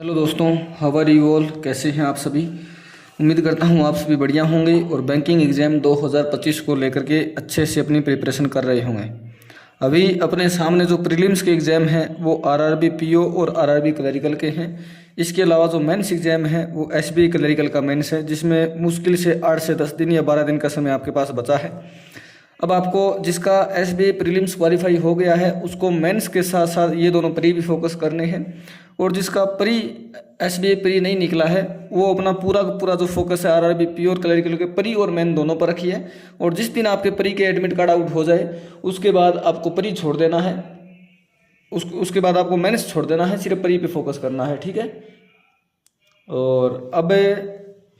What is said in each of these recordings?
Hello दोस्तों, how are you all. कैसे हैं आप सभी। उम्मीद करता हूं आप सभी बढ़िया होंगे और बैंकिंग एग्ज़ाम 2025 को लेकर के अच्छे से अपनी प्रिपरेशन कर रहे होंगे। अभी अपने सामने जो प्रीलिम्स के एग्ज़ाम हैं वो आरआरबी पीओ और आरआरबी क्लरिकल के हैं। इसके अलावा जो मेंस एग्ज़ाम है वो एसबी क्लरिकल का मेंस है, जिसमें मुश्किल से 8 से 10 दिन या 12 दिन का समय आपके पास बचा है। अब आपको जिसका एसबीआई प्रीलिम्स क्वालिफाई हो गया है उसको मेंस के साथ साथ ये दोनों प्री भी फोकस करने हैं, और जिसका प्री एसबीआई प्री नहीं निकला है वो अपना पूरा पूरा जो फोकस है आरआरबी पी और क्लरिकल के प्री और मेन दोनों पर रखिए। और जिस दिन आपके प्री के एडमिट कार्ड आउट हो जाए उसके बाद आपको प्री छोड़ देना है, उसके बाद आपको मेंस छोड़ देना है, सिर्फ प्री पे फोकस करना है, ठीक है। और अब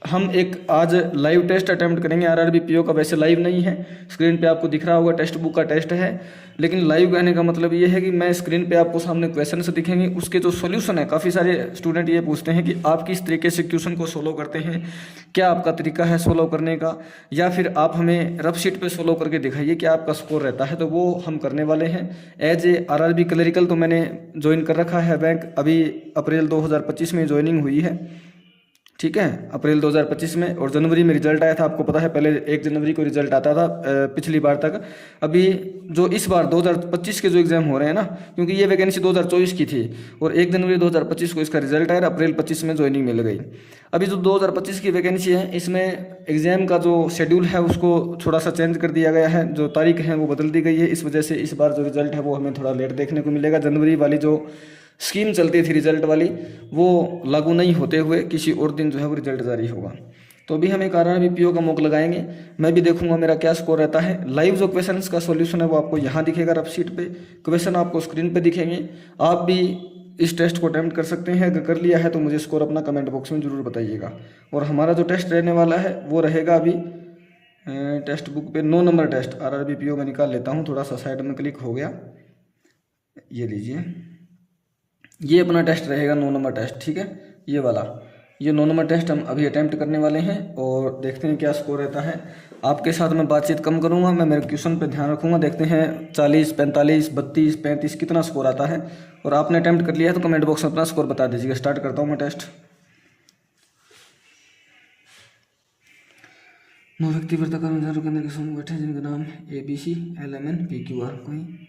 हम एक आज लाइव टेस्ट अटेम्प्ट करेंगे आरआरबी पीओ का। वैसे लाइव नहीं है, स्क्रीन पे आपको दिख रहा होगा टेक्स्ट बुक का टेस्ट है, लेकिन लाइव कहने का मतलब ये है कि मैं स्क्रीन पे आपको सामने क्वेश्चन से दिखेंगे, उसके जो सॉल्यूशन है। काफ़ी सारे स्टूडेंट ये पूछते हैं कि आप किस तरीके से क्वेश्चन को सोल्व करते हैं, क्या आपका तरीका है सोल्व करने का, या फिर आप हमें रफ शीट पर सोल्व करके दिखाइए क्या आपका स्कोर रहता है। तो वो हम करने वाले हैं। एज ए आरआरबी क्लरिकल तो मैंने ज्वाइन कर रखा है बैंक, अभी अप्रैल 2025 में ज्वाइनिंग हुई है, ठीक है, अप्रैल 2025 में। और जनवरी में रिजल्ट आया था, आपको पता है पहले 1 जनवरी को रिजल्ट आता था पिछली बार तक। अभी जो इस बार 2025 के जो एग्ज़ाम हो रहे हैं ना, क्योंकि ये वैकेंसी 2024 की थी और 1 जनवरी 2025 को इसका रिजल्ट आया, अप्रैल 25 में ज्वाइनिंग मिल गई। अभी जो 2025 की वैकेंसी है इसमें एग्ज़ाम का जो शेड्यूल है उसको थोड़ा सा चेंज कर दिया गया है, जो तारीख है वो बदल दी गई है। इस वजह से इस बार जो रिजल्ट है वो हमें थोड़ा लेट देखने को मिलेगा। जनवरी वाली जो स्कीम चलती थी रिजल्ट वाली वो लागू नहीं होते हुए किसी और दिन जो है वो रिजल्ट जारी होगा। तो अभी हम एक आरआरबी पीओ का मॉक लगाएंगे, मैं भी देखूंगा मेरा क्या स्कोर रहता है। लाइव जो क्वेश्चंस का सॉल्यूशन है वो आपको यहाँ दिखेगा रफ शीट पे, क्वेश्चन आपको स्क्रीन पे दिखेंगे। आप भी इस टेस्ट को अटेम्प्ट कर सकते हैं, अगर कर लिया है तो मुझे स्कोर अपना कमेंट बॉक्स में ज़रूर बताइएगा। और हमारा जो टेस्ट रहने वाला है वो रहेगा अभी टेक्स्ट बुक पे 9 नंबर टेस्ट आरआरबी पीओ में निकाल लेता हूँ, थोड़ा सा साइड में क्लिक हो गया, ये लीजिए, ये अपना टेस्ट रहेगा 9 नंबर टेस्ट, ठीक है। ये वाला, ये 9 नंबर टेस्ट हम अभी अटेम्प्ट करने वाले हैं और देखते हैं क्या स्कोर रहता है। आपके साथ मैं बातचीत कम करूंगा, मैं मेरे क्वेश्चन पे ध्यान रखूंगा। देखते हैं 40, 45, 32, 35 कितना स्कोर आता है। और आपने अटेम्प्ट कर लिया है तो कमेंट बॉक्स में अपना स्कोर बता दीजिएगा। स्टार्ट करता हूँ मैं टेस्ट। 9 व्यक्ति वर्ता कर्मचारी केंद्र के समूह बैठे जिनका नाम ABC LMN PQR। कोई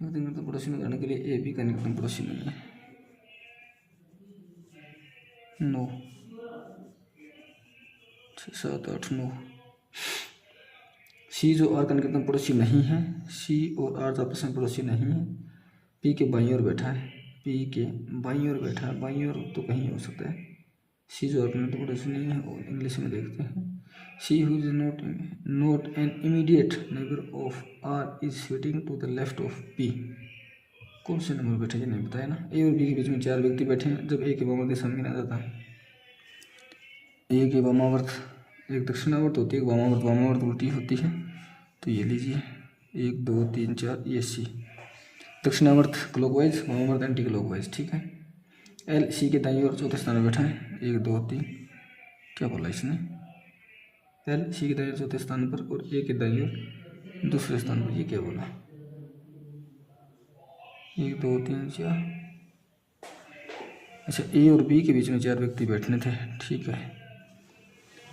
पड़ोसी में करने के लिए AB का निकटतम पड़ोसी नहीं है, नो, 6, 7, 8, 9। सी जो आर का निकटतम पड़ोसी नहीं है, सी और आर आपस में पड़ोसी नहीं है। पी के बाईं ओर बैठा है, पी के बाईं ओर बैठा है, बाईं ओर तो कहीं हो सकता है। सी जो आर का निकटतम पड़ोसी नहीं है, और इंग्लिश में देखते हैं। C who is not an immediate neighbour of R is sitting to the left of P. कौन से नंबर बैठे ये नहीं बताया ना। ए और बी के बीच में 4 व्यक्ति बैठे हैं। जब ए के वामावर्त दिशा में गिना जाता है, ए के वामावर्त एक दक्षिणावर्त होती है, एक वामावर्त, वामावर्त उल्टी होती है। तो ये लीजिए 1, 2, 3, 4, ये सी दक्षिणावर्त क्लॉकवाइज, वामावर्त एंटी क्लॉकवाइज, ठीक है। एल सी के दाईं ओर चौथे स्थान पर बैठा है, 1, 2, 3, क्या बोला इसने, एल सी के दाईं ओर चौथे स्थान पर और ए के दाईं ओर दूसरे स्थान पर, ये क्या बोला, 1, 2, 3, 4। अच्छा, ए और बी के बीच में 4 व्यक्ति बैठने थे, ठीक है,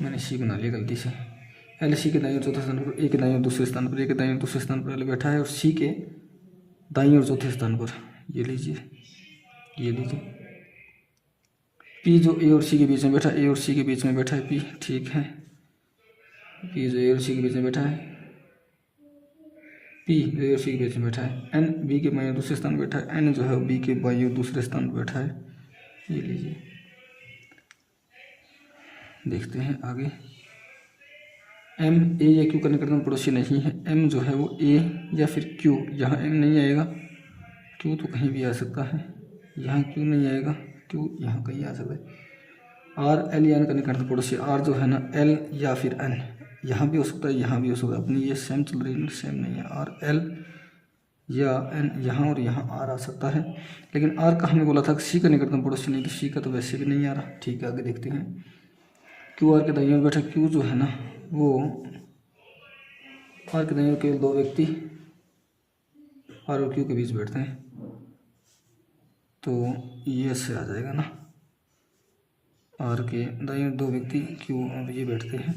मैंने सी बना लिया गलती से। एल सी के दाईं ओर चौथे स्थान पर, ए के दाईं ओर दूसरे स्थान पर, ए के दाईं ओर दूसरे स्थान पर एल बैठा है, और सी के दाईं ओर चौथे स्थान पर, ये लीजिए, ये लीजिए। पी जो ए और सी के बीच में बैठा, ए और सी के बीच में बैठा है पी, ठीक है। पी जो ए और सी के बीच में बैठा है, पी जो ए और सी के बीच में बैठा है। एन बी के बाईं ओर दूसरे स्थान पर बैठा है, एन जो है बी के बाईं ओर दूसरे स्थान पर बैठा है, ये लीजिए। देखते हैं आगे। एम ए या क्यू का निकटतम पड़ोसी नहीं है। एम जो है वो ए या फिर क्यू, यहाँ एम नहीं आएगा, क्यू तो कहीं भी आ सकता है, यहाँ क्यू नहीं आएगा, क्यू यहाँ कहीं आ सकता है। आर एल या एन का निकटतम पड़ोसी, आर जो है ना एल या फिर एन, यहाँ भी हो सकता है, यहाँ भी हो सकता है। अपनी ये सेम चल रही है, सेम नहीं है। आर एल या एन, यहाँ और यहाँ आर आ सकता है, लेकिन आर का हमने बोला था सी का निकटतम पड़ोसी नहीं, तो सी का तो वैसे भी नहीं आ रहा, ठीक है। आगे देखते हैं। क्यू आर के दाईं ओर बैठा, क्यू जो है ना वो आर के दाईं ओर केवल 2 व्यक्ति आर और क्यू के बीच बैठते हैं, तो ये से आ जाएगा ना, आर के दाईं ओर 2 व्यक्ति क्यू अब ये बैठते हैं।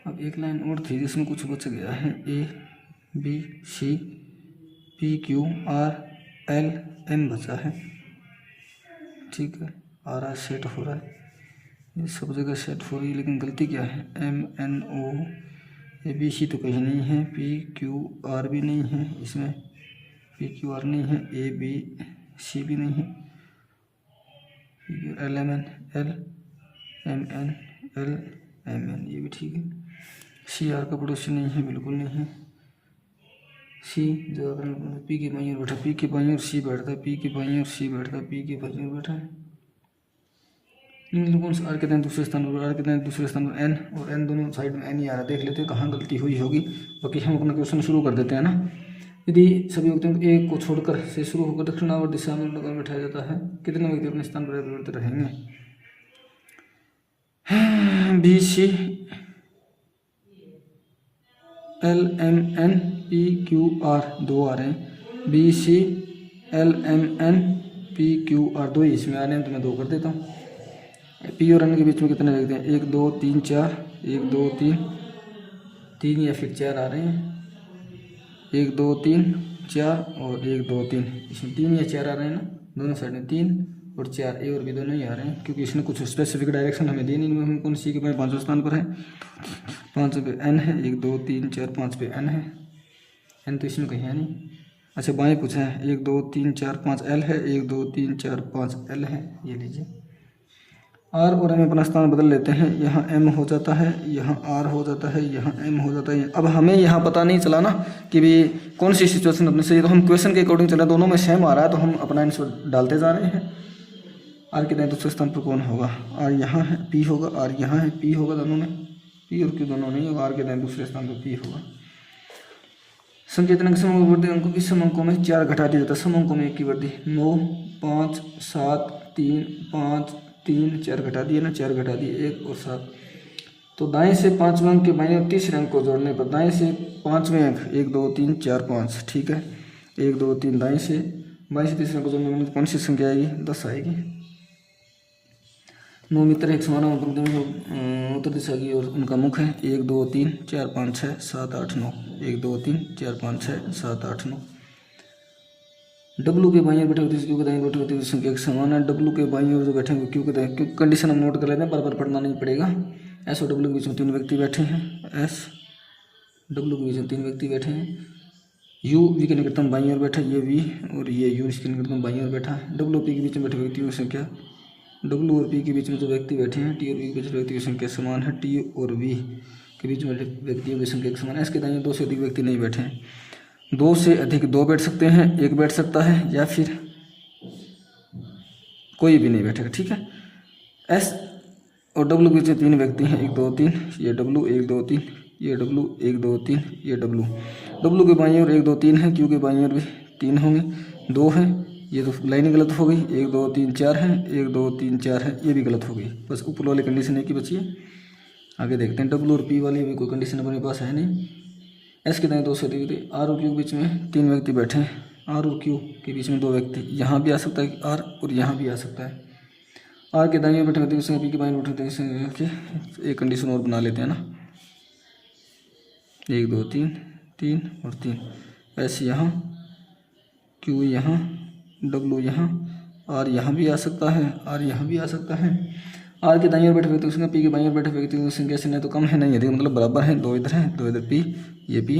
अब एक लाइन और थी जिसमें कुछ बच गया है, A B C P Q R L M बचा है, ठीक है। आर आर सेट हो रहा है, ये सब जगह सेट हो रही है, लेकिन गलती क्या है, M N O A B C तो कहीं नहीं है, पी क्यू आर भी नहीं है, इसमें पी क्यू आर नहीं है, ए बी सी भी नहीं है, L M N L M N L M N ये भी ठीक है। सी आर का पड़ोसी नहीं है, बिल्कुल नहीं है। सी जो पी के बाईं ओर बैठा, पी के बाईं ओर सी बैठता है, पी के बाईं ओर सी बैठता है, पी के बाईं ओर बैठा है। कौन सा आर के दाएं दूसरे स्थान पर, आर के दाएं दूसरे स्थान पर एन, और एन दोनों साइड में एन ही आ रहा है। देख लेते हैं कहाँ गलती हुई होगी, बाकी हम अपना क्वेश्चन शुरू कर देते हैं ना। यदि सभी व्यक्तियों को एक को छोड़कर से शुरू होकर दक्षिणावर्त दिशा में बैठाया जाता है, कितने व्यक्ति अपने स्थान पर परिवर्तित रहेंगे? B C L M N P Q R 2 आ रहे हैं, B C L M N P Q R 2 इसमें आ रहे हैं, तो मैं 2 कर देता हूँ। पी और एन के बीच में कितने व्यक्ति हैं? 1 2 3 4, 1 2 3 या फिर 4 आ रहे हैं, 1 2 3 4 और 1 2 3, इसमें 3 या 4 आ रहे हैं ना, दोनों साइड में 3 और 4, ए और बी दोनों ही आ रहे हैं, क्योंकि इसने कुछ स्पेसिफिक डायरेक्शन हमें दी नहीं। हम कौन सी के पास 5वें स्थान पर है, 5 पे एन है, 1 2 3 4 5 पे एन है, एन तो इसमें कहीं है नहीं। अच्छा बाएँ पूछा है, 1 2 3 4 5 एल है, 1 2 3 4 5 एल है, ये लीजिए। आर और एम अपना स्थान बदल लेते हैं, यहाँ एम हो जाता है, यहाँ आर हो जाता है, यहाँ एम हो जाता है। अब हमें यहाँ पता नहीं चला ना कि भी कौन सी सिचुएशन अपने सही, तो हम क्वेश्चन के अकॉर्डिंग चले, दोनों में सेम आ रहा है तो हम अपना आंसर डालते जा रहे हैं। आर के दाएं दूसरे स्थान पर कौन होगा? आर यहाँ है, पी होगा, आर यहाँ है, पी होगा, दोनों में पी और क्यू दोनों नहीं होगा, आर के दाएं दूसरे स्थान पर पी होगा। संकेतन समूह अंकों की समअंकों में 4 घटा दिया जाता है, समअंकों में 1 की वृद्धि, 9 5 7 3 5 3 4 घटा दिए ना, 4 घटा दिए, 1 और 7। तो दाएं से 5वें अंक के बाएं और तीसरे अंक को जोड़ने पर दाएं से 5वें अंक 1 2 3 4 5, ठीक है, 1 2 3 दाएं से, बाएं से तीसरे अंक को जोड़ने में कौन सी संख्या आएगी? 10 आएगी। 9 मित्र एक समान उत्तर दिशा की ओर उनका मुख है, 1 2 3 4 5 6 7 8 9, 1 2 3 4 5 6 7 8 9। डब्लू के बाईं ओर बैठे हुए क्यू के दाईं बैठे हुए संख्या एक समान है, डब्लू के बाईं ओर जो बैठे हुए क्यू के दाईं, क्योंकि कंडीशन हम नोट कर लेते हैं, बार पढ़ना नहीं पड़ेगा। एस और डब्लू के बीच में 3 व्यक्ति बैठे हैं, एस डब्लू के बीच में 3 व्यक्ति बैठे हैं। यू वी के निकटतम बाईं ओर बैठा, ये वी और ये यू इसके निकटतम बाईं ओर बैठा है। डब्लू पी के बीच में बैठे व्यक्तियों की संख्या, डब्लू और पी के बीच में जो व्यक्ति बैठे हैं, टी और वी के बीच व्यक्तियों की संख्या समान है, टी और वी के बीच में व्यक्तियों की संख्या समान है। एस के दाईं 2 से अधिक व्यक्ति नहीं बैठे हैं, 2 से अधिक 2 बैठ सकते हैं, 1 बैठ सकता है, या फिर कोई भी नहीं बैठेगा, ठीक है। एस और डब्लू के बीच में 3 व्यक्ति हैं, 1 2 3, ये डब्लू, 1 2 3, ये डब्लू, 1 2 3, ये डब्लू। डब्लू के बाईं ओर 1 2 3 है, क्यू के बाईं ओर भी 3 होंगे, 2 है, ये तो लाइन गलत हो गई, 1 2 3 4 है, 1 2 3 4 है, ये भी गलत हो गई। बस ऊपर वाली कंडीशन एक ही बची है। आगे देखते हैं, डब्लू और पी वाली अभी कोई कंडीशन अपने पास है नहीं। एस के दाएं 2 से अधिक, आर और क्यू के बीच में 3 व्यक्ति बैठे हैं, आर और क्यू के बीच में 2 व्यक्ति, यहाँ भी आ सकता है आर और यहाँ भी आ सकता है। आर के दाएं बैठे व्यक्ति संख्या, पी के बाएं बैठे व्यक्ति, एक कंडीशन और बना लेते हैं ना, 1 2 3 3 और 3, एस यहाँ, क्यू यहाँ, डब्लू यहाँ, आर यहाँ भी आ सकता है, आर यहाँ भी आ सकता है। आर के दाईं ओर बैठे व्यक्ति की संख्या, पी के बाईं ओर बैठे व्यक्ति की संख्या से नहीं तो कम है नहीं अधिक, मतलब बराबर है, 2 इधर है 2 इधर, पी ये पी।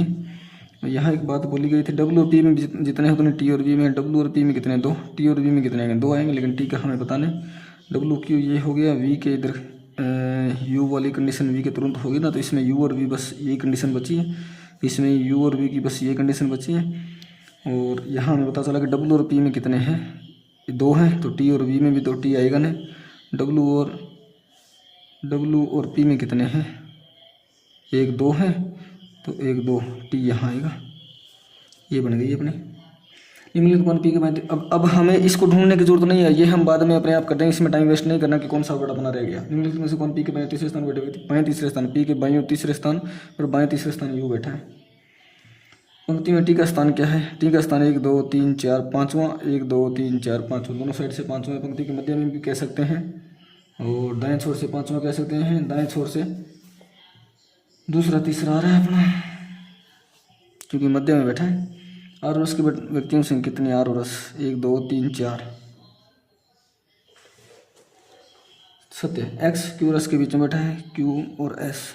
यहाँ एक बात बोली गई थी, डब्लू और पी में जितने हैं उतने टी और बी में, डब्लू और पी में कितने 2, टी और बी में कितने आएंगे 2 आएंगे, लेकिन टी का हमें पता नहीं। डब्लू क्यू ये हो गया, वी के इधर यू वाली कंडीशन वी के तुरंत होगी ना, तो इसमें यू और वी बस यही कंडीशन बची है, इसमें यू और वी की बस ये कंडीशन बची है। और यहाँ हमें पता चला कि डब्लू और पी में कितने हैं 2 हैं, तो टी और वी में भी 2 टी आएगा नहीं। डब्लू और पी में कितने हैं 1 2 है, तो 1 2 टी यहाँ आएगा, ये बन गई अपनी निम्नलिखित मान पी के बाएं। अब हमें इसको ढूंढने की जरूरत नहीं है, ये हम बाद में अपने आप कर देंगे, इसमें टाइम वेस्ट नहीं करना कि कौन सा वर्ड अपना रह गया। निम्नलिखित में से कौन पी के बाएं तीसरे स्थान बैठे हुए, बाएं तीसरे स्थान पी के बाएं और तीसरे स्थान और बाएं तीसरे स्थान यू बैठा है। पंक्ति में टी का स्थान क्या है? टी का स्थान 1 2 3 4 5वां, 1 2 3 4 5वां, दोनों साइड से 5वां पंक्ति के मध्य में भी कह सकते हैं, और दाएं छोर से 5वां कह सकते हैं, दाएं छोर से दूसरा तीसरा आ रहा है अपना, क्योंकि मध्य में बैठा है। आर और रस के व्यक्तियों की संख्या कितनी? आर और रस 1 2 3 4। सत्य। एक्स क्यू रस के बीच में बैठा है, क्यू और एस।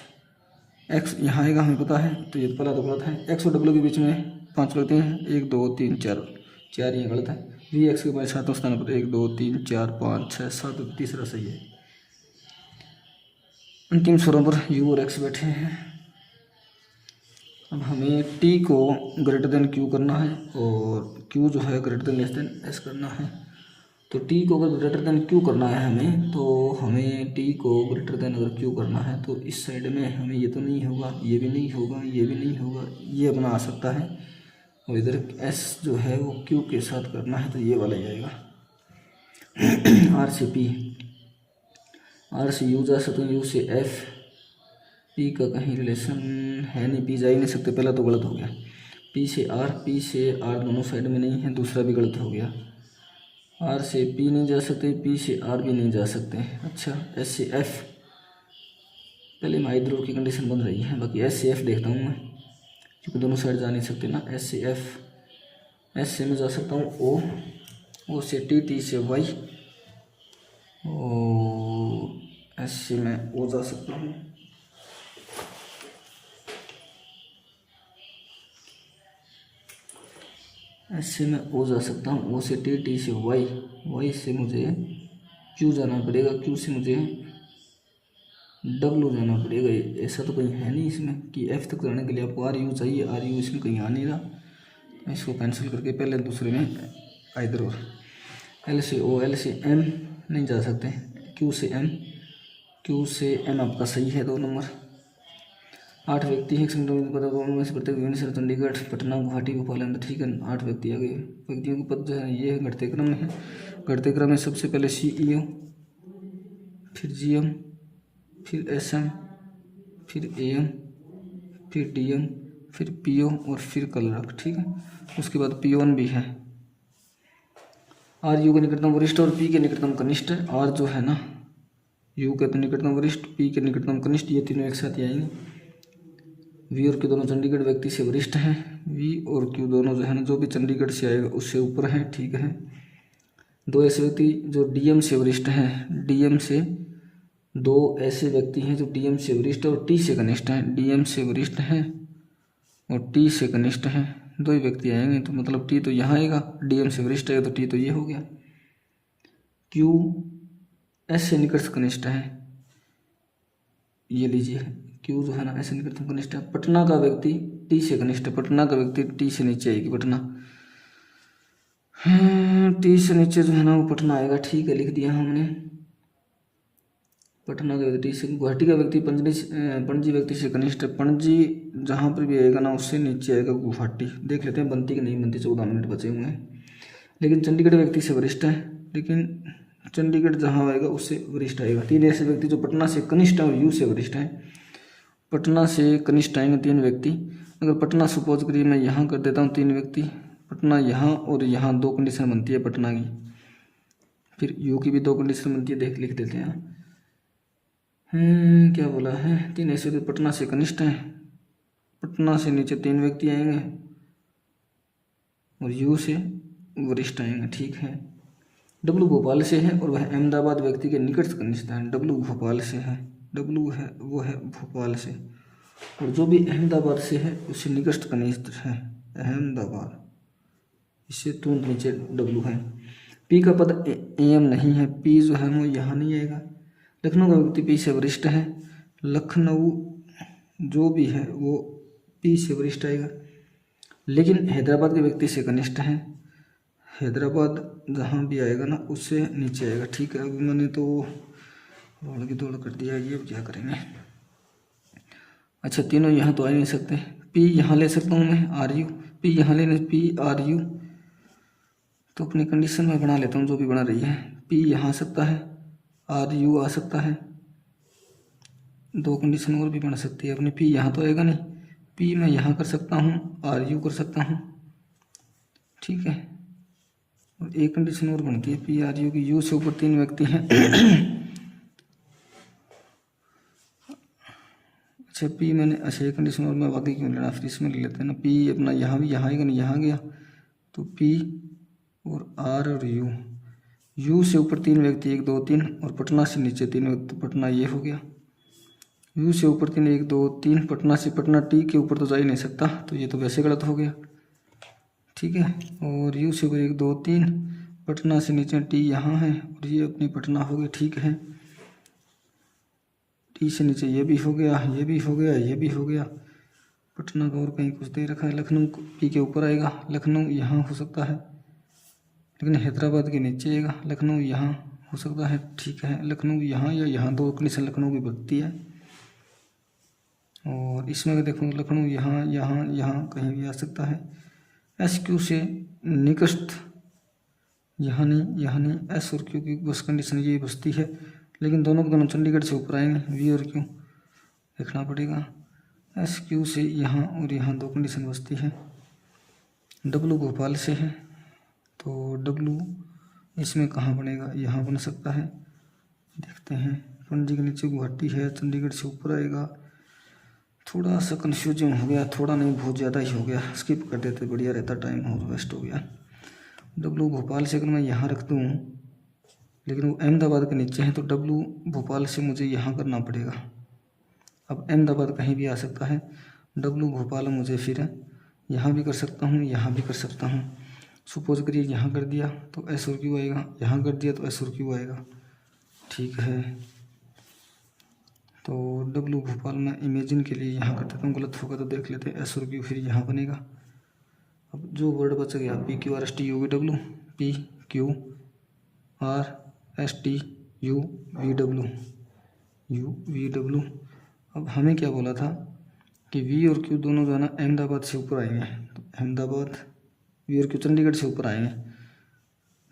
एक्स यहाँ आएगा हमें पता है, तो ये पहला तो गलत है। एक्स और डब्ल्यू के बीच में 5 व्यक्ति हैं, 1 2 3 4, 4 ये गलत है। वी एक्स के बाद 7वें स्थान पर 1 2 3 4 5 6 7, तीसरा सही है। अंतिम स्वरों पर यू और एक्स बैठे हैं। अब हमें टी को ग्रेटर देन क्यू करना है और क्यू जो है greater than less than S करना है। तो टी को अगर ग्रेटर देन क्यू करना है हमें, तो हमें टी को ग्रेटर देन अगर क्यू करना है तो इस साइड में हमें ये तो नहीं होगा, ये भी नहीं होगा, ये भी नहीं होगा, ये अपना आ सकता है। और इधर एस जो है वो क्यू के साथ करना है, तो ये वाला ही आएगा। आर से पी, आर से यू जा सकते हैं, यू से एफ। पी का कहीं रिलेशन है नहीं, पी जा ही नहीं सकते, पहला तो गलत हो गया। पी से आर दोनों साइड में नहीं है, दूसरा भी गलत हो गया। आर से पी नहीं जा सकते, पी से आर भी नहीं जा सकते। अच्छा, एस से एफ, पहले माई ध्रुव की कंडीशन बन रही है, बाकी एस से एफ देखता हूँ मैं, क्योंकि दोनों साइड जा नहीं सकते ना। एस से एफ, एस से मैं जा सकता हूँ ओ, ओ से टी, टी से वाई, और एस से मैं ओ जा सकता हूँ। ऐसे मैं ओ जा सकता हूँ, ओ से टी, टी से वाई, वाई से मुझे क्यू जाना पड़ेगा, क्यू से मुझे डब्ल्यू जाना पड़ेगा। ऐसा तो कहीं है नहीं इसमें कि एफ तक जाने के लिए आपको आर यू चाहिए, आर यू इसमें कहीं आ नहीं रहा। इसको कैंसिल करके पहले दूसरे में आइदर और। एल से ओ, एल से एम नहीं जा सकते, क्यू से एम, क्यू से एम आपका सही है 2 नंबर। 8 व्यक्ति हैं, में से प्रत्येक भुवनेश्वर, चंडीगढ़, पटना, गुवाहाटी, भोपाल है, ठीक है। 8 व्यक्ति आ गए। व्यक्तियों के पद जो है ये घटते क्रम में है। घटते क्रम में सबसे पहले CEO, फिर GM, फिर SM, फिर AM, फिर DM, फिर PO और फिर क्लर्क, ठीक है। उसके बाद पियोन भी है। आर यू के निकटतम वरिष्ठ और P के निकटतम कनिष्ठ है। आर जो है ना, यू के निकटतम वरिष्ठ, P के निकटतम कनिष्ठ, ये तीनों एक साथ ही आएंगे। वी और क्यू दोनों चंडीगढ़ व्यक्ति से वरिष्ठ हैं। वी और क्यू दोनों जो है ना, जो भी चंडीगढ़ से आएगा उससे ऊपर हैं, ठीक है। 2 ऐसे व्यक्ति जो DM से वरिष्ठ हैं, DM से 2 ऐसे व्यक्ति हैं जो DM से वरिष्ठ और T से कनिष्ठ हैं। DM से वरिष्ठ हैं और T से कनिष्ठ हैं, 2 ही व्यक्ति आएंगे। तो मतलब T तो यहाँ आएगा, DM से वरिष्ठ आएगा तो T तो ये हो गया। Q S से निकट कनिष्ठ है, ये लीजिए। क्यू जो है ना ऐसे निकटतम कनिष्ठ है। पटना का व्यक्ति टी से कनिष्ठ है, पटना का व्यक्ति टी से नीचे आएगी, पटना टी से नीचे जो है ना वो पटना आएगा, ठीक है, लिख दिया हमने। पटना का व्यक्ति से, गुवाहाटी का व्यक्ति पणजी व्यक्ति से कनिष्ठ है। पणजी जहाँ पर भी आएगा ना उससे नीचे आएगा गुवाहाटी। देख लेते हैं बनती कि नहीं बनती, 14 मिनट बचे हुए हैं। लेकिन चंडीगढ़ व्यक्ति से वरिष्ठ है, लेकिन चंडीगढ़ जहाँ आएगा उससे वरिष्ठ आएगा। 3 ऐसे व्यक्ति जो पटना से कनिष्ठ है और यू से वरिष्ठ है। पटना से कनिष्ठ आएंगे 3 व्यक्ति। अगर पटना सपोज करिए मैं यहाँ कर देता हूँ 3 व्यक्ति, पटना यहाँ और यहाँ 2 कंडीशन बनती है पटना की, फिर यू की भी 2 कंडीशन बनती है, लिख देते हैं। क्या बोला है, 3 ऐसे व्यक्ति पटना से कनिष्ठ हैं, पटना से नीचे 3 व्यक्ति आएंगे और यू से वरिष्ठ आएंगे, ठीक है। डब्लू भोपाल से है और वह अहमदाबाद व्यक्ति के निकट कनिष्ठ है। डब्लू भोपाल से है, डब्लू है वो है भोपाल से, और जो भी अहमदाबाद से है उससे निकट कनिष्ठ है अहमदाबाद, इससे तुरंत नीचे डब्लू है। पी का पद AM नहीं है, पी जो है वो यहाँ नहीं आएगा। लखनऊ का व्यक्ति पी से वरिष्ठ है, लखनऊ जो भी है वो पी से वरिष्ठ आएगा। लेकिन हैदराबाद के व्यक्ति से कनिष्ठ है, हैदराबाद जहाँ भी आएगा ना उससे नीचे आएगा, ठीक है। अभी मैंने तो दौड़ की दौड़ कर दिया, ये क्या करेंगे। अच्छा, तीनों यहाँ तो आ नहीं सकते, पी यहाँ ले सकता हूँ मैं, RU, पी यहाँ लेने, PRU, तो अपनी कंडीशन में बना लेता हूँ जो भी बना रही है। पी यहाँ आ सकता है, RU आ सकता है, 2 कंडीशन और भी बना सकती है अपनी। पी यहाँ तो आएगा नहीं, पी मैं यहाँ कर सकता हूँ, आर यू कर सकता हूँ, ठीक है। और एक कंडीशन और बनती है पी आर यू की, यू से ऊपर 3 व्यक्ति हैं। अच्छा पी मैंने, अच्छा एक कंडीशन और मैं बाकी क्यों लेना, फिर इसमें ले लेते हैं ना। पी अपना यहाँ भी यहाँ आएगा, नहीं यहाँ गया, तो पी और आर और यू से ऊपर 3 व्यक्ति 1 2 3, और पटना से नीचे 3 व्यक्ति, पटना ये हो गया। यू से ऊपर 3 1 2 3, पटना से, पटना टी के ऊपर तो जा ही नहीं सकता, तो ये तो वैसे गलत हो गया, ठीक है। और यू से ऊपर 1 2 3, पटना से नीचे टी यहाँ है, और ये अपनी पटना हो गई, ठीक है। टी से नीचे ये भी हो गया, ये भी हो गया, ये भी हो गया। पटना का और कहीं कुछ दे रखा है, लखनऊ पी के ऊपर आएगा, लखनऊ यहाँ हो सकता है, लेकिन हैदराबाद के नीचे आएगा, लखनऊ यहाँ हो सकता है, ठीक है। लखनऊ यहाँ या यहाँ, 2 कंडीशन लखनऊ की बनती है। और इसमें अगर देखो लखनऊ यहाँ यहाँ यहाँ कहीं भी आ सकता है। एस क्यू से निकट यहाँ नहीं, यहाँ नहीं, एस और क्यू की बस कंडीशन ये बसती है, लेकिन दोनों के दोनों चंडीगढ़ से ऊपर आएंगे, वी और क्यू देखना पड़ेगा। एस क्यू से यहाँ और यहाँ 2 कंडीशन बसती है। डब्लू भोपाल से है, तो डब्लू इसमें कहाँ बनेगा, यहाँ बन सकता है, देखते हैं। पणजी के नीचे गुवाहाटी है, चंडीगढ़ से ऊपर आएगा। थोड़ा सा कन्फ्यूजन हो गया, थोड़ा नहीं बहुत ज़्यादा ही हो गया, स्किप कर देते बढ़िया रहता, टाइम और वेस्ट हो गया। डब्लू भोपाल से अगर मैं यहाँ रख दूँ, लेकिन वो अहमदाबाद के नीचे है, तो डब्लू भोपाल से मुझे यहाँ करना पड़ेगा। अब अहमदाबाद कहीं भी आ सकता है, डब्लू भोपाल मुझे फिर यहाँ भी कर सकता हूँ, यहाँ भी कर सकता हूँ। सपोज करिए यहाँ कर दिया तो एस और क्यू आएगा, यहाँ कर दिया तो एस और क्यू आएगा, ठीक है। तो डब्लू भोपाल में इमेजिन के लिए यहाँ कर देता हूँ, गलत होगा तो देख लेते हैं। एस और क्यू फिर यहाँ बनेगा। अब जो वर्ड बच गया P Q R S T U V W, P Q R S T U V W. अब हमें क्या बोला था कि वी और क्यू दोनों जो है ना अहमदाबाद से ऊपर आएंगे, तो अहमदाबाद, वी और क्यू चंडीगढ़ से ऊपर आएंगे,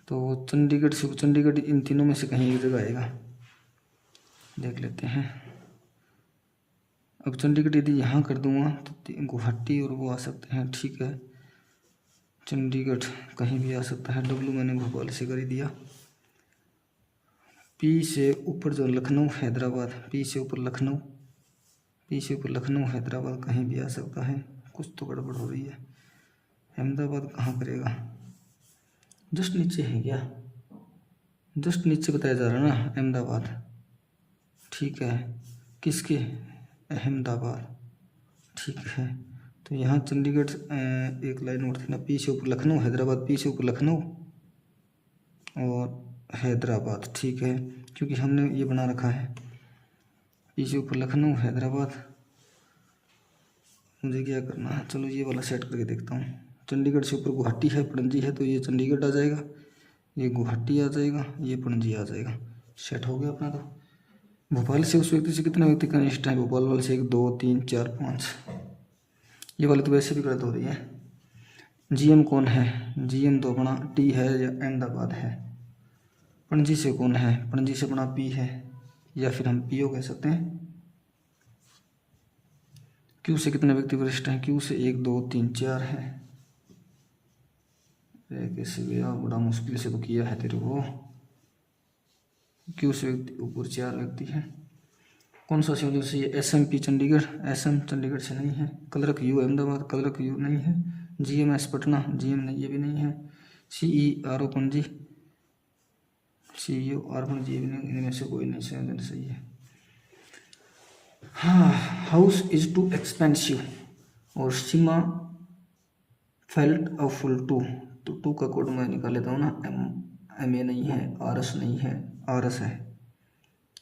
तो चंडीगढ़ इन तीनों में से कहीं एक जगह आएगा, देख लेते हैं। अब चंडीगढ़ यदि यहाँ कर दूँगा तो गुवाहाटी और वो आ सकते हैं, ठीक है। चंडीगढ़ कहीं भी आ सकता है, डब्लू मैंने भोपाल से कर ही दिया। पी से ऊपर जो लखनऊ हैदराबाद, पी से ऊपर लखनऊ हैदराबाद कहीं भी आ सकता है, कुछ तो गड़बड़ हो रही है। अहमदाबाद कहाँ करेगा, जस्ट नीचे है क्या, जस्ट नीचे बताया जा रहा है ना अहमदाबाद, ठीक है। किसके, अहमदाबाद, ठीक है। तो यहाँ चंडीगढ़ एक लाइन और थी ना, पी से ऊपर लखनऊ हैदराबाद, पी से ऊपर लखनऊ और हैदराबाद, ठीक है, क्योंकि हमने ये बना रखा है पी से ऊपर लखनऊ हैदराबाद। मुझे क्या करना है, चलो ये वाला सेट करके देखता हूँ। चंडीगढ़ से ऊपर गुवाहाटी है, पणजी है, तो ये चंडीगढ़ आ जाएगा, ये गुवाहाटी आ जाएगा, ये पणजी आ जाएगा, सेट हो गया अपना। तो भोपाल से उस व्यक्ति से कितने व्यक्ति कनिष्ठ हैं, भोपाल वाले से 1 2 3 4 5, ये वाली तो वैसे भी गलत हो रही है। जीएम कौन है, जीएम तो अपना टी है या अहमदाबाद है। पणजी से कौन है, पणजी से अपना पी है, या फिर हम पीओ कह सकते हैं। क्यू से कितने व्यक्ति वरिष्ठ हैं, क्यू से 1 2 3 4 है। कैसे गया, बड़ा मुश्किल से तो किया है तेरे को। क्यू से ऊपर 4 व्यक्ति हैं। कौन सा शेड्यूल से, ये S M P Chandigarh, S M Chandigarh से नहीं है। Clerk U Ahmedabad, clerk U नहीं है। G M S Patna, G M नहीं, ये भी नहीं है। C E R O Panaji, C E O R Panaji, ये भी नहीं, इनमें से कोई नहीं सही है। हाँ, हाउस इज टू एक्सपेंसिव, और सीमा फेल्ट अ फुल टू, तो टू का कोड मैं निकाल लेता हूँ ना, एम ए नहीं है, आर एस नहीं है, आर एस है,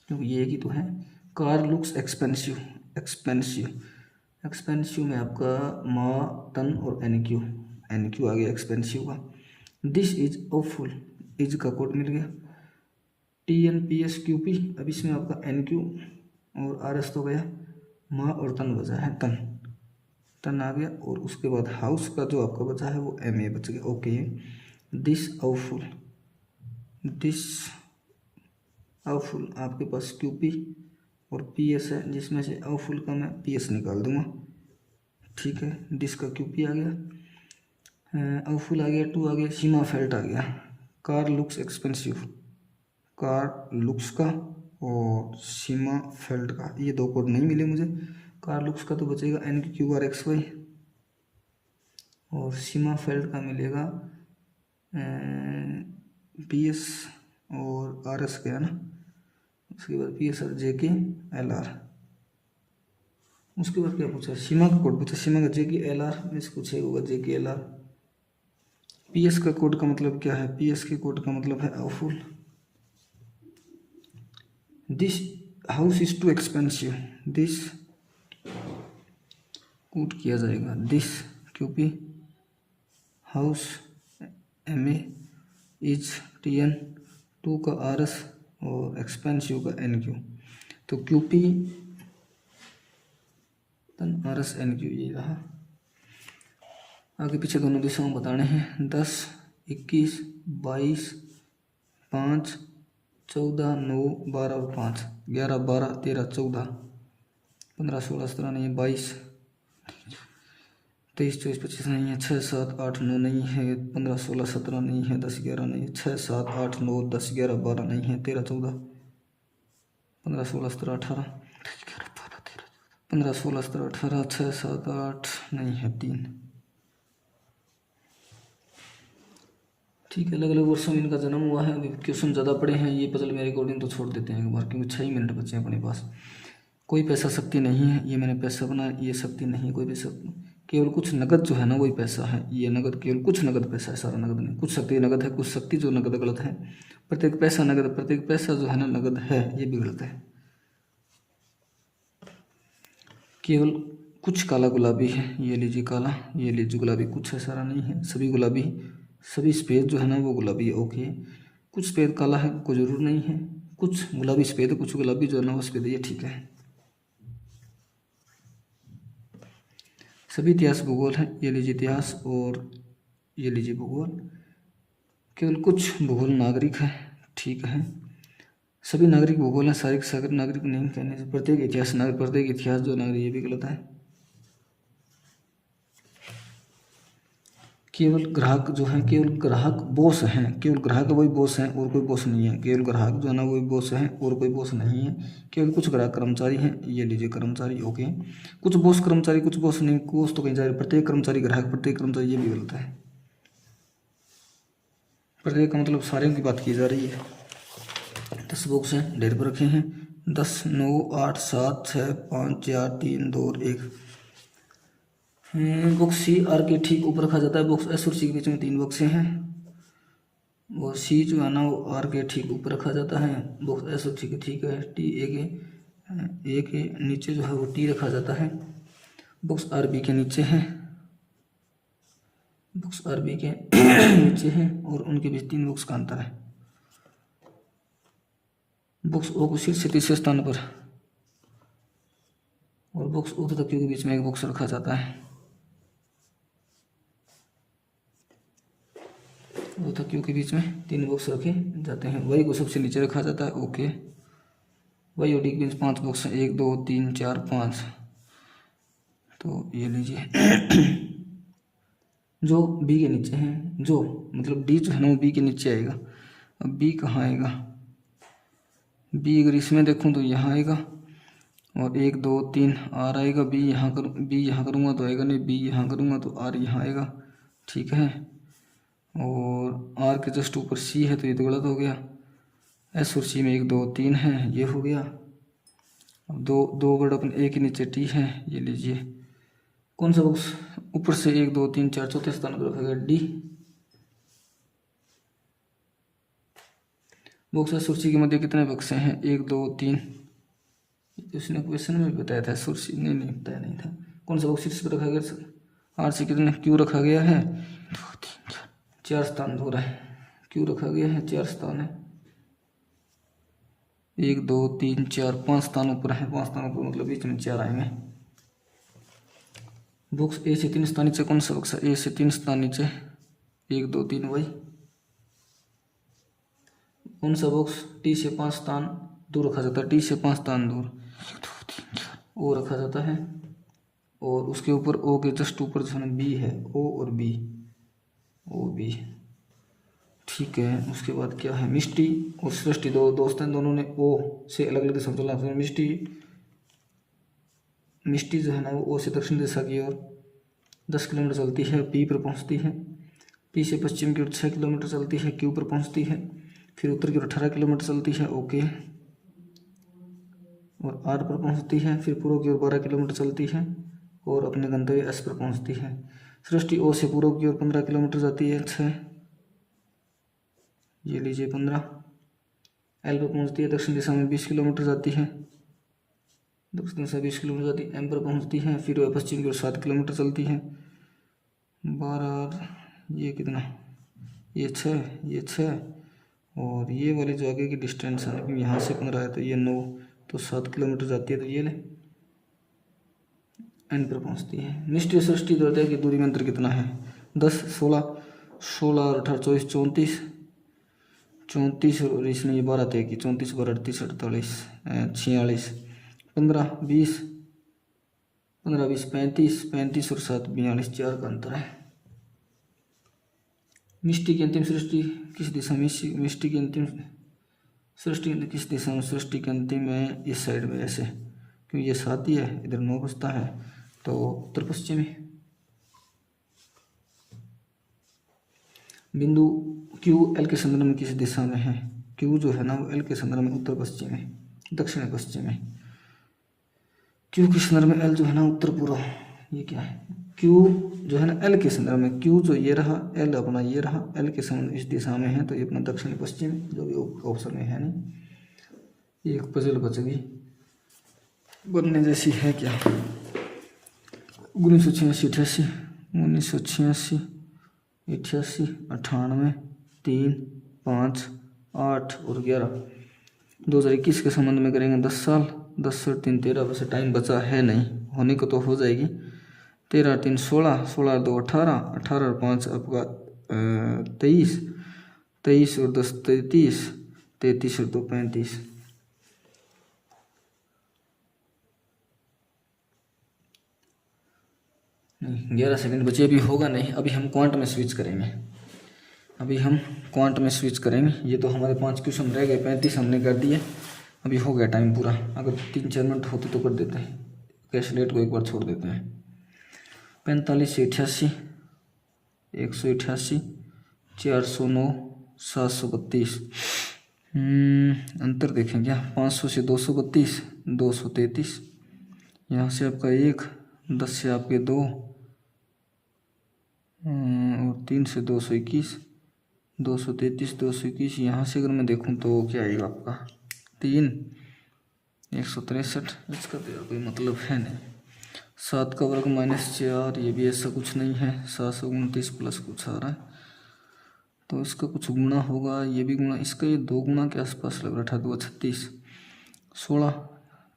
क्योंकि ये ही तो है। कार लुक्स एक्सपेंसिव, एक्सपेंसिव में आपका मा तन और एन क्यू आ गया एक्सपेंसिव का। दिस इज ऑफुल, इज का कोड मिल गया। T N P S Q P, अब इसमें आपका एन क्यू और आर एस तो गया, मा और तन बचा है, तन आ गया, और उसके बाद हाउस का जो आपका बचा है वो एम ए बच गया, ओके। दिस ऑफुल आपके पास क्यू पी और पी एस है, जिसमें से ऑफुल का मैं पी एस निकाल दूंगा, ठीक है। दिस का क्यूपी आ गया, अवफुल आ गया, टू आ गया, सीमा फेल्ट आ गया। Car looks expensive, car looks का और सीमा फेल्ट का, ये दो कोड नहीं मिले मुझे। कार लुक्स का तो बचेगा NQQRXY और सीमा फेल्ट का मिलेगा PS और RS गया ना, उसके बाद PS और JK LR। उसके बाद क्या पूछा, सीमा का कोड पूछा, सीमा का JK LR में से कुछ होगा JK LR। PS का कोड का मतलब क्या है, PS के कोड का मतलब है awful. This house is too expensive, this code किया जाएगा दिस क्योंकि house MA is TN, too का RS और एक्सपेंसिव का NQ, तो QP तन RS NQ ये रहा। आगे पीछे दोनों दिशाओं बताने हैं। 10, 21, 22, 5, 14, 9, 12 और 5, 11, 12, 13, 14, 15, 16, 17 नहीं है, 22, 23, 24, 25 नहीं है, 6, 7, 8, 9 नहीं है, 15, 16, 17 नहीं है, 10, 11 नहीं है, 6, 7, 8, 9, 10, 11, 12 नहीं है, 13, 14, 15, 16, 17, 18, 15, 16, 17, 18, 6, 7, 8 नहीं है, 3। ठीक है, अलग अलग वर्षों में इनका जन्म हुआ है। अभी क्वेश्चन ज़्यादा पड़े हैं, ये पजल में रिकॉर्डिंग तो छोड़ देते हैं एक बार, क्योंकि 6 ही मिनट बचे हैं अपने पास। कोई पैसा शक्ति नहीं है, ये मैंने पैसा बनाया, ये शक्ति नहीं, कोई पैसा, केवल कुछ नगद जो है ना वही पैसा है। ये नगद, केवल कुछ नगद पैसा है, सारा नगद नहीं। कुछ शक्ति नगद है, कुछ शक्ति जो नगद गलत है। प्रत्येक पैसा नगद, प्रत्येक पैसा जो है ना नगद है, ये भी गलत है। केवल कुछ काला गुलाबी है, ये लीजिए काला, ये लीजिए गुलाबी, कुछ है सारा नहीं है, सभी गुलाबी, सभी सफ़ेद जो है ना वो गुलाबी है। ओके, कुछ सफ़ेद काला है, कोई ज़रूर नहीं है, कुछ गुलाबी सफ़ेद है, कुछ गुलाबी जो है ना वो सफ़ेद है, ये ठीक है। सभी इतिहास भूगोल है, ये लीजिए इतिहास और ये लीजिए भूगोल। केवल कुछ भूगोल नागरिक है, ठीक है। सभी नागरिक भूगोल हैं, सारे सागर नागरिक नहीं कहने से, प्रत्येक इतिहास नागरिक, प्रत्येक इतिहास जो नागरिक, ये भी गलत है। केवल ग्राहक जो है, केवल ग्राहक बॉस हैं, केवल ग्राहक वही बॉस हैं और कोई बॉस नहीं है। केवल ग्राहक जो है ना वही बॉस है और कोई बॉस नहीं है। केवल कुछ ग्राहक कर्मचारी हैं, ये लीजिए कर्मचारी। ओके, कुछ बॉस कर्मचारी, कुछ बॉस नहीं, बॉस तो कहीं जा रहे, प्रत्येक कर्मचारी ग्राहक, प्रत्येक कर्मचारी, ये भी गलत है। प्रत्येक का मतलब सारे की बात की जा रही है। 10 बॉक्स हैं, ढेर पर रखे हैं। 10, 9, 8, 7, 6, 5, 4, 3, 2 और 1। बॉक्स CR के ठीक ऊपर रखा जाता है। बॉक्स S और C के बीच में 3 बॉक्सें हैं और C जो है ना वो R के ठीक ऊपर रखा जाता है। बॉक्स S और C के ठीक है, A के नीचे जो है वो T रखा जाता है। बॉक्स RB के नीचे है, बॉक्स RB के नीचे है और उनके बीच 3 बॉक्स का अंतर है। बॉक्स O को शीर्ष से तीसरे स्थान पर और बॉक्स O तथा Q के बीच में एक बॉक्स रखा जाता है। O तथा Q के बीच में 3 बॉक्स रखे जाते हैं। Y को सबसे नीचे रखा जाता है। ओके, Y और D के बीच 5 बॉक्स हैं, 1, 2, 3, 4, 5। तो ये लीजिए जो B के नीचे हैं, जो मतलब D जो है ना वो B के नीचे आएगा। अब B कहाँ आएगा, B अगर इसमें देखूँ तो यहाँ आएगा और 1, 2, 3 R आएगा। B यहाँ करूँगा तो आएगा नहीं, B यहाँ करूँगा तो R यहाँ आएगा, ठीक है। और R के जस्ट ऊपर C है तो ये तो गलत हो गया। S और C में 1, 2, 3 है, ये हो गया। अब दो वर्ड अपन A के नीचे T है, ये लीजिए। कौन सा बॉक्स ऊपर से 1, 2, 3, 4 चौथे स्थान पर रखा गया, D। बॉक्स S और C के मध्य कितने बक्से हैं, 1, 2, 3। उसने क्वेश्चन में भी बताया था, सुर्सी नहीं बताया नहीं था। कौन सा बॉक्स शीर्ष पर रखा गया, R से कितने, Q रखा गया है, 2, 3, 4 स्थान दूर है। Q रखा गया है, 4 स्थान है, 1, 2, 3, 4, 5 स्थान ऊपर है। 5 स्थान ऊपर मतलब बीच में 4 आएंगे। बॉक्स A से 3 स्थान नीचे, कौन सा बॉक्स है, A से 3 स्थान नीचे, 1, 2, 3 वही। कौन सा बॉक्स T से 5 स्थान दूर रखा जाता है, T से 5 स्थान दूर, 1, 2, 3, 4 वो रखा जाता है। और उसके ऊपर ओ के जस्ट ऊपर जो है ना बी है, ओ और बी, ओ बी, ठीक है। उसके बाद क्या है, मिष्टी और सृष्टि दो दोस्त हैं, दोनों ने ओ से अलग अलग दिशा में चलना। मिष्टी मिष्टी जो है ना वो ओ से दक्षिण दिशा की ओर 10 किलोमीटर चलती है, पी पर पहुंचती है। पी से पश्चिम की ओर 6 किलोमीटर चलती है, क्यू पर पहुंचती है। फिर उत्तर की ओर 18 किलोमीटर चलती है, ओके, और आर पर पहुंचती है। फिर पूर्व की ओर 12 किलोमीटर चलती है और अपने गंतव्य एस पर पहुंचती है। सृष्टि ओ से पूर्व की ओर 15 किलोमीटर जाती है, 6, ये लीजिए 15। एल पर पहुंचती है, दक्षिण दिशा में 20 किलोमीटर जाती है, दक्षिण दिशा 20 किलोमीटर जाती है। एम पर पहुंचती है, फिर वह पश्चिम की ओर 7 किलोमीटर चलती है, 12, ये कितना, ये 6, ये 6, और ये वाली जो आगे की डिस्टेंस है कि यहाँ से 15 है तो ये 9, तो 7 किलोमीटर जाती है, तो ये ले एन पर पहुँचती है। निष्ठीय सृष्टि द्रव्यता की दूरी में अंतर कितना है, 10, 16, 16 और 18, 24, 34, 34 और इसने ये 12 तय की, 34, 12, 38, 48, 46, 15, 20, 15, 20, 35, 35 और 7, 42, 4 का अंतर है। मिष्टी की अंतिम सृष्टि किस दिशा में, मिष्टी की अंतिम सृष्टि किस दिशा में, सृष्टि की अंतिम में इस साइड में, ऐसे, क्योंकि ये 7 ही है, इधर 9 बजता है, तो उत्तर पश्चिमी। बिंदु क्यू एल के संदर्भ में किस दिशा में है, क्यू जो है ना वो एल के संदर्भ में उत्तर पश्चिम है, दक्षिण पश्चिम है। क्यू के संदर्भ में एल जो है ना उत्तर पूर्व, ये क्या है, क्यू जो है ना एल के संदर्भ में, क्यू जो ये रहा, एल अपना ये रहा, एल के संबंध इस दिशा में है, तो ये अपना दक्षिण पश्चिम, जो भी ऑप्शन में है नहीं। एक पजल बच गई बनने जैसी है क्या, 1986, 1986, 88, 98, 3, 5, 8 और 11, 2021 के संबंध में करेंगे 10 साल, 10 और 3, 13, वैसे टाइम बचा है नहीं, होने को तो हो जाएगी। 13, 3, 16, 16, 2, 18, 18 और 5 आपका 23, 23 और 10, 33, 33 और 2, 35। नहीं, 11 सेकंड बचे, अभी होगा नहीं, अभी हम क्वांट में स्विच करेंगे, अभी हम क्वांट में स्विच करेंगे। ये तो हमारे 5 क्वेश्चन रह गए, 35 हमने कर दिए, अभी हो गया टाइम पूरा। अगर 3-4 मिनट होते तो कर देते हैं, कैलकुलेट को एक बार छोड़ देते हैं। 45 से 88, 188, 409, 732, अंतर देखें क्या, 500 से 232, 233, यहाँ से आपका 1, 10 से आपके 2, और 3 से 221, 233, 221, यहाँ से अगर मैं देखूँ तो क्या आएगा आपका 3, 163, इसका तो कोई मतलब है नहीं। 7 का वर्ग -4, ये भी ऐसा कुछ नहीं है, 729 प्लस कुछ आ रहा है, तो इसका कुछ गुणा होगा, ये भी गुणा, इसका ये 2 गुणा के आसपास लग रहा था, 2, 36, 16,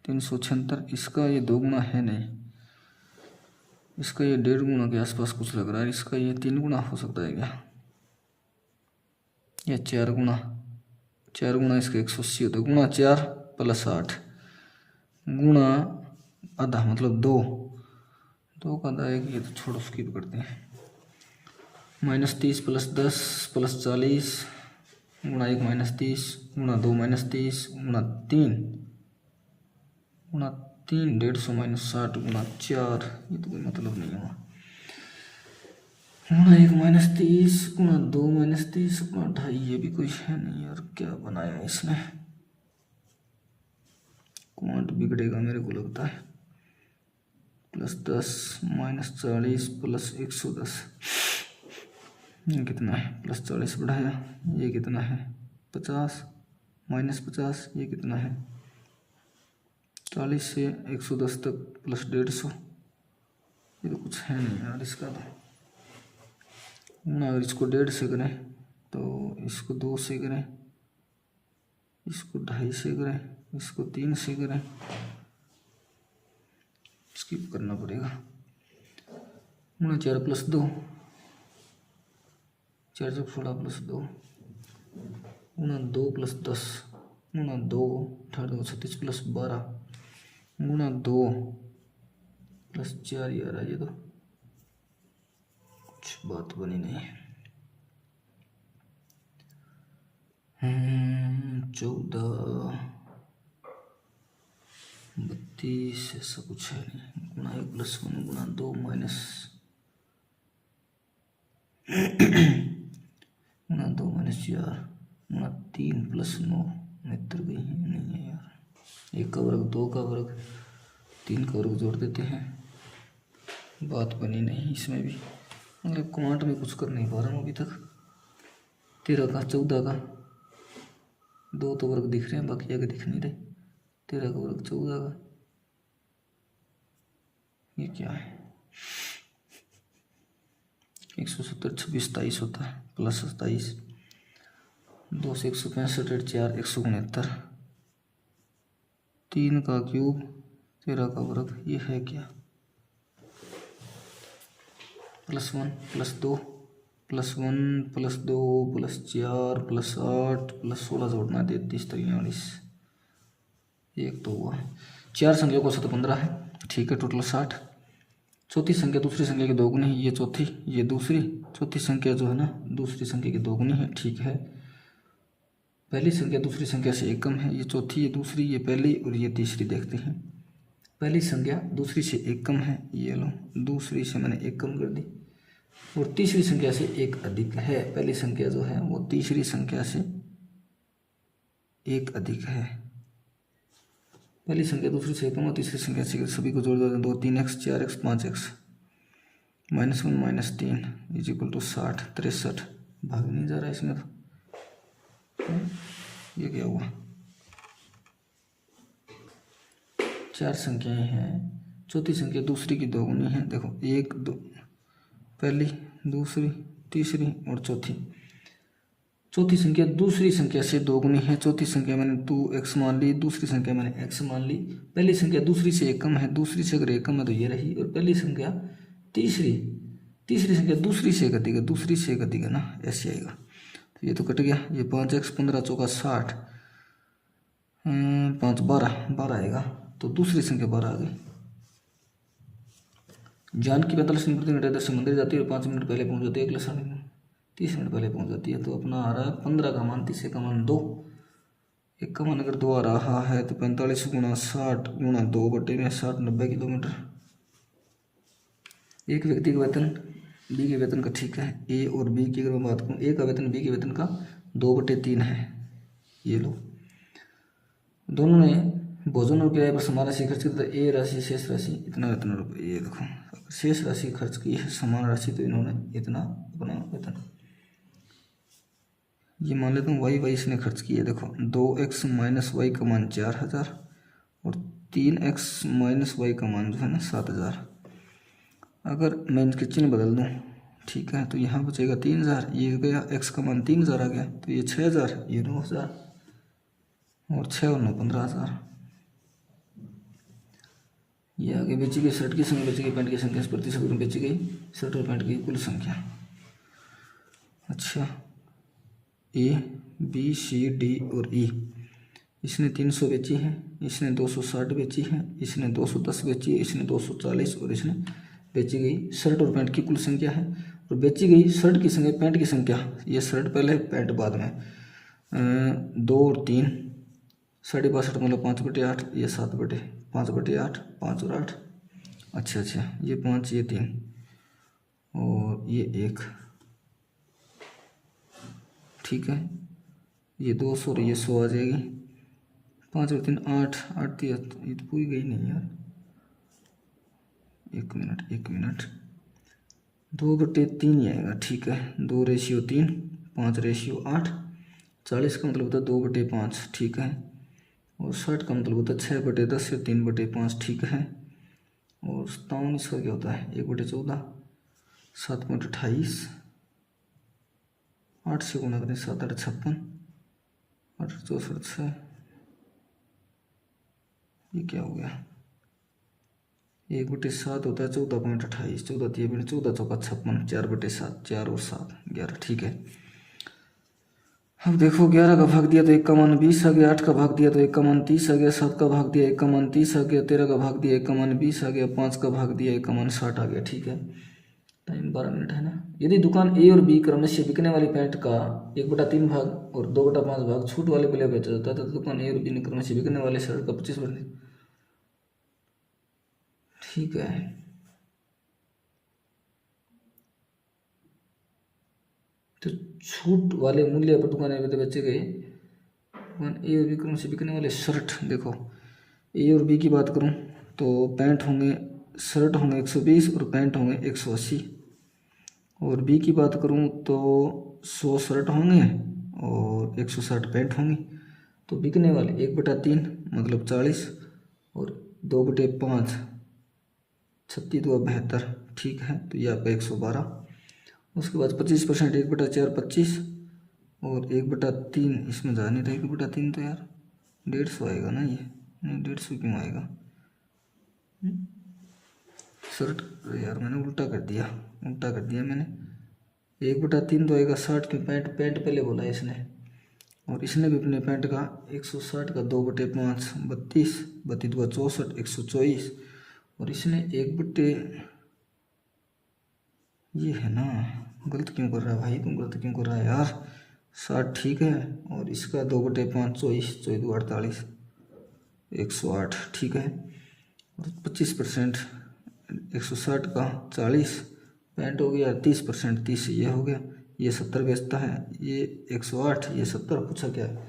376, इसका ये 2 गुणा है नहीं, इसका ये 1.5 गुणा के आसपास कुछ लग रहा है, इसका ये 3 गुणा हो सकता है क्या, या 4 गुणा, 4 गुणा इसका 180 होता है, गुणा 4 प्लस 8 गुणा आधा मतलब 2, 2 का आधा है कि ये तो छोड़ो, स्किप करते हैं। -30 प्लस 10 प्लस 40 गुणा 1 -30 गुणा 2 -30 गुणा 3 150 -60 गुणा 4, ये तो कोई मतलब नहीं हुआ, गुणा 1 -30 गुणा 2 -30 गुणा 2.5, ये भी कोई है नहीं यार, क्या बनाया इसने, क्वांट बिगड़ेगा मेरे को लगता है। +10 -40 प्लस 110, ये कितना है, +40 बढ़ाया, ये कितना है 50 -50, ये कितना है 40 से 110 तक प्लस 150, ये तो कुछ है नहीं यार इसका तो। अगर इसको 1.5 से करें तो इसको 2 से करें, इसको 2.5 से करें, इसको 3 से करें, स्किप करना पड़ेगा। 4 + 2, 4 × 16 + 2, 2 + 10 2, 18 36 + 12 2, +4 ही आ रहा है, ये तो कुछ बात बनी नहीं। 14 32 ऐसा कुछ है नहीं, गुणा 1 + 1 गुणा 2 माइनस गुणा 2 - 4 गुणा 3 + 9 69 गई है, नहीं है यार। 1 का वर्ग 2 का वर्ग 3 का वर्ग जोड़ देते हैं, बात बनी नहीं इसमें भी, मतलब कमांड में कुछ कर नहीं पा रहा हूँ अभी तक। 13 का 14 का 2 तो वर्ग दिख रहे हैं, बाकी आगे दिख नहीं रहे। 13 का वर्ग 14 का, ये क्या है? 170 26 27 होता है, +27 2 से 165 4 169 3 का क्यूब 13 का वर्ग, ये है क्या? +1 +2 +1 +2 +4 +8 +16 जोड़ना 33 43, एक तो हुआ। 4 संख्या को 15 है, ठीक है, टोटल 60। चौथी संख्या दूसरी संख्या की दोगुनी है, ये चौथी ये दूसरी, चौथी संख्या जो है ना दूसरी संख्या की दोगुनी है, ठीक है। पहली संख्या दूसरी संख्या से एक कम है, ये चौथी ये दूसरी ये पहली और ये तीसरी। देखते हैं, पहली संख्या दूसरी से एक कम है, ये लो दूसरी से मैंने एक कम कर दी, और तीसरी संख्या से एक अधिक है। पहली संख्या जो है वो तीसरी संख्या से एक अधिक है। पहली संख्या दूसरी से कम और तीसरी संख्या से, सभी को जोड़ दो, 2 3x 4x 5x -1 -3 = 60 63, भाग नहीं जा रहा इसमें तो। ये क्या हुआ? 4 संख्याएं हैं, चौथी संख्या दूसरी की दोगुनी है। देखो 1 2 पहली दूसरी तीसरी और चौथी। चौथी संख्या दूसरी संख्या से दोगुनी है। चौथी संख्या मैंने 2x मान ली, दूसरी संख्या मैंने x मान ली। पहली संख्या दूसरी से एक कम है, दूसरी से अगर एक कम है तो ये रही, और पहली संख्या तीसरी संख्या दूसरी से एक अधिक है, दूसरी से एक अधिक है ना, ऐसे आएगा। तो ये तो कट गया, ये 5x 15 चौका 60 5 12 आएगा, तो दूसरी संख्या 12 आ गई। जानकी 45 मिनट इधर से मंदिर जाती है और 5 मिनट पहले पहुंच जाती है, अगले 30 मिनट पहले पहुंच जाती है। तो अपना आ रहा है 15 का मान, 30 का मान 2, 1 का मान अगर 2 आ रहा है तो 45 × 60 × 2 बटे में 60 90 किलोमीटर। एक व्यक्ति का वेतन बी के वेतन का, ठीक है, ए और बी की अगर मैं बात करूँ, ए का वेतन बी के वेतन का 2/3 है। ये लो, दोनों ने भोजन और किराए पर समान राशि खर्च की, तो ए राशि शेष राशि इतना रुपये। ये देखो, शेष राशि खर्च की है समान राशि, तो इन्होंने इतना अपना वेतन, ये मान लेता हूँ वाई इसने खर्च किया। देखो 2x - y का मान 4000 और 3x - y का मान जो है ना 7000। अगर मैं इनके चिन्ह बदल दूँ, ठीक है, तो यहाँ बचेगा 3000, ये गया x का मान 3000 आ गया, तो ये 6000 ये 9000 और 6 और 9 15000। ये आगे बेची गई शर्ट की संख्या, बेची गई पैंट की संख्या, प्रतिशत में बेची गई शर्ट और पैंट की कुल संख्या। अच्छा, ए बी सी डी और ई, इसने 300 बेची है, इसने 260 बेची है, इसने 210 बेची है, इसने 240 और इसने बेची गई शर्ट और पैंट की कुल संख्या है। और बेची गई शर्ट की संख्या पैंट की संख्या, ये शर्ट पहले पैंट बाद में, 2 और 3 65 मतलब 5/8, ये 7/5/8 5 और 8। अच्छा ये 5 ये 3 और ये 1, ठीक है, ये 200 और ये 100 आ जाएगी। 5 और 3 8 8 ये तो पूरी गई नहीं यार, एक मिनट 2/3 ही आएगा, ठीक है। 2:3 5:8 40 का मतलब होता है 2/5, ठीक है। और 60 का मतलब होता है 6/10 या 3/5, ठीक है। और 57 इसका क्या होता है 1/14 7.28, 8 से गुना करें 7 8 56 8 64 6, ये क्या हो गया 1/7 होता है 14.28, 14 14 14 चौका 56 4/7 4 और 7 11, ठीक है। अब देखो 11 का भाग दिया तो 1 का मान 20 आ गया, 8 का भाग दिया तो 1 का मान 30 आ गया, 7 का भाग दिया 1 का मान 30 आ गया, 13 का भाग दिया 1 का मान 20 आ गया, 5 का भाग दिया 1 का मान 60 आ गया। ठीक है, टाइम 12 मिनट है ना। यदि दुकान ए और बी क्रम से बिकने वाली पैंट का 1/3 भाग और 2/5 भाग छूट वाले मूल्य बेचा जाता है तो दुकान ए और बी क्रम से बिकने वाले शर्ट का 25%। ठीक है, तो छूट वाले मूल्य पर दुकान ए बेचे गए दुकान ए और बी क्रम से बिकने वाले शर्ट। देखो ए और बी की बात करूं तो पैंट होंगे, शर्ट होंगे 120 और पैंट होंगे 180। और बी की बात करूं तो 100 शर्ट होंगे और 160 पैंट होंगी। तो बिकने वाले 1/3 मतलब 40 और 2/5 36 2 72। ठीक है, तो ये आपका 112। उसके बाद 25%, 1/4 25 और 1/3 इसमें जा नहीं रहा। 1/3 तो यार 150 आएगा ना, ये नहीं 150 क्यों आएगा शर्ट, यार मैंने उल्टा कर दिया मैंने। 1/3 तो आएगा 60 के पैंट पहले बोला है इसने, और इसने भी अपने पैंट का 160 का 2/5 32 32 2 64 124 और इसने 1/, ये है ना, गलत क्यों कर रहा है भाई, तुम गलत क्यों कर रहा है यार। 60 ठीक है, और इसका 2/5 24 24 2 48 108। ठीक है, और 25% 160 का 40 पैंट हो गया, 30% 30 ये हो गया, ये 70 बेचता है, ये 108 ये 70 पूछा क्या है।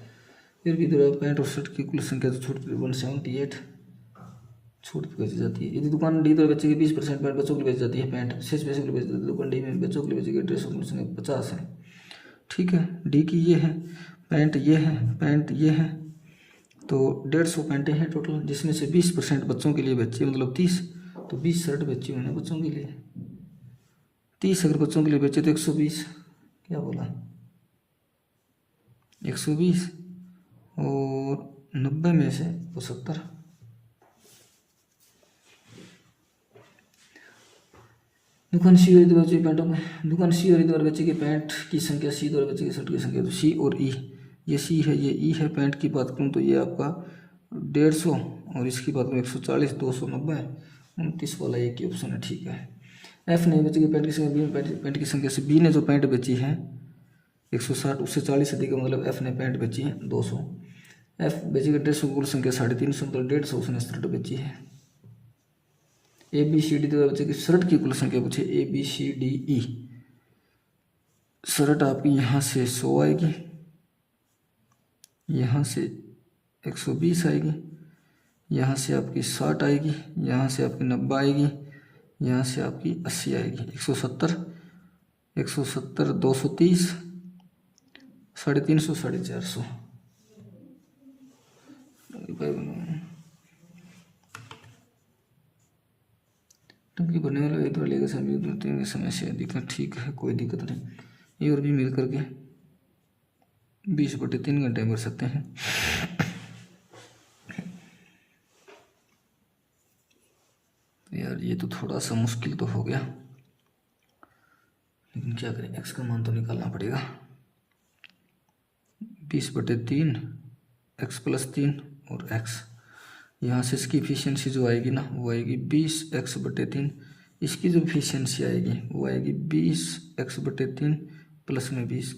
फिर भी इधर पैंट और शर्ट की कुल संख्या तो छूट 178 छूट बेची जाती है। यदि दुकान डी तो बच्चे की 20% पैंट बच्चों के लिए बेची जाती है, पैंट शेष पैसे के लिए बेची जाती है, दुकान डी में बच्चों के लिए बेचेगी ड्रेसों की संख्या 50 है। ठीक है, डी की ये है पैंट, ये है पैंट, ये है, तो 150 पैंटें हैं टोटल, जिसमें से 20% बच्चों के लिए बेची, मतलब 30, तो 20 शर्ट बेची उन्हें बच्चों के लिए। 30 अगर बच्चों के लिए बेचे तो 120, क्या बोला 120 और 90 में से 70। दुकान सी और द्वारा बची पैंटों में, दुकान सी और द्वारा बची की पैंट की संख्या सी द्वारा बची की शर्ट की संख्या, तो सी और ई, ये सी है ये ई है। पैंट की बात करूँ तो ये आपका 150 और इसकी बात करूँ 140 290 29 वाला एक ही ऑप्शन है। ठीक है, एफ ने बची पैंट की संख्या, बी पैंट की संख्या से बी ने जो पैंट बेची है 160 उससे 40 अधिक, मतलब एफ ने पैंट बेची है 200। एफ बेची 150 कुल संख्या 350, मतलब 150 उसने शर्ट बेची है। ए बी सी डी द्वारा बच्चे की शर्ट की कुल संख्या पूछे, A B C D E, शर्ट आपकी यहाँ से 100 आएगी, यहाँ से 120 आएगी, यहाँ से आपकी 60 आएगी, यहाँ से आपकी 90 आएगी, यहाँ से आपकी 80 आएगी, 170 230 350 450। टंकी भरने वाला एक लेगा समय 2-3 के समय से अधिक है। ठीक है, कोई दिक्कत नहीं, ये और भी मिल करके 20/3 घंटे भर सकते हैं। यार ये तो थोड़ा सा मुश्किल तो हो गया, लेकिन क्या करें, x का मान तो निकालना पड़ेगा। 20/3 x + 3 और x, यहाँ से इसकी इफिशियंसी जो आएगी ना वो आएगी 20x/3, इसकी जो इफिशियंसी आएगी वो आएगी 20x/3 प्लस में 20,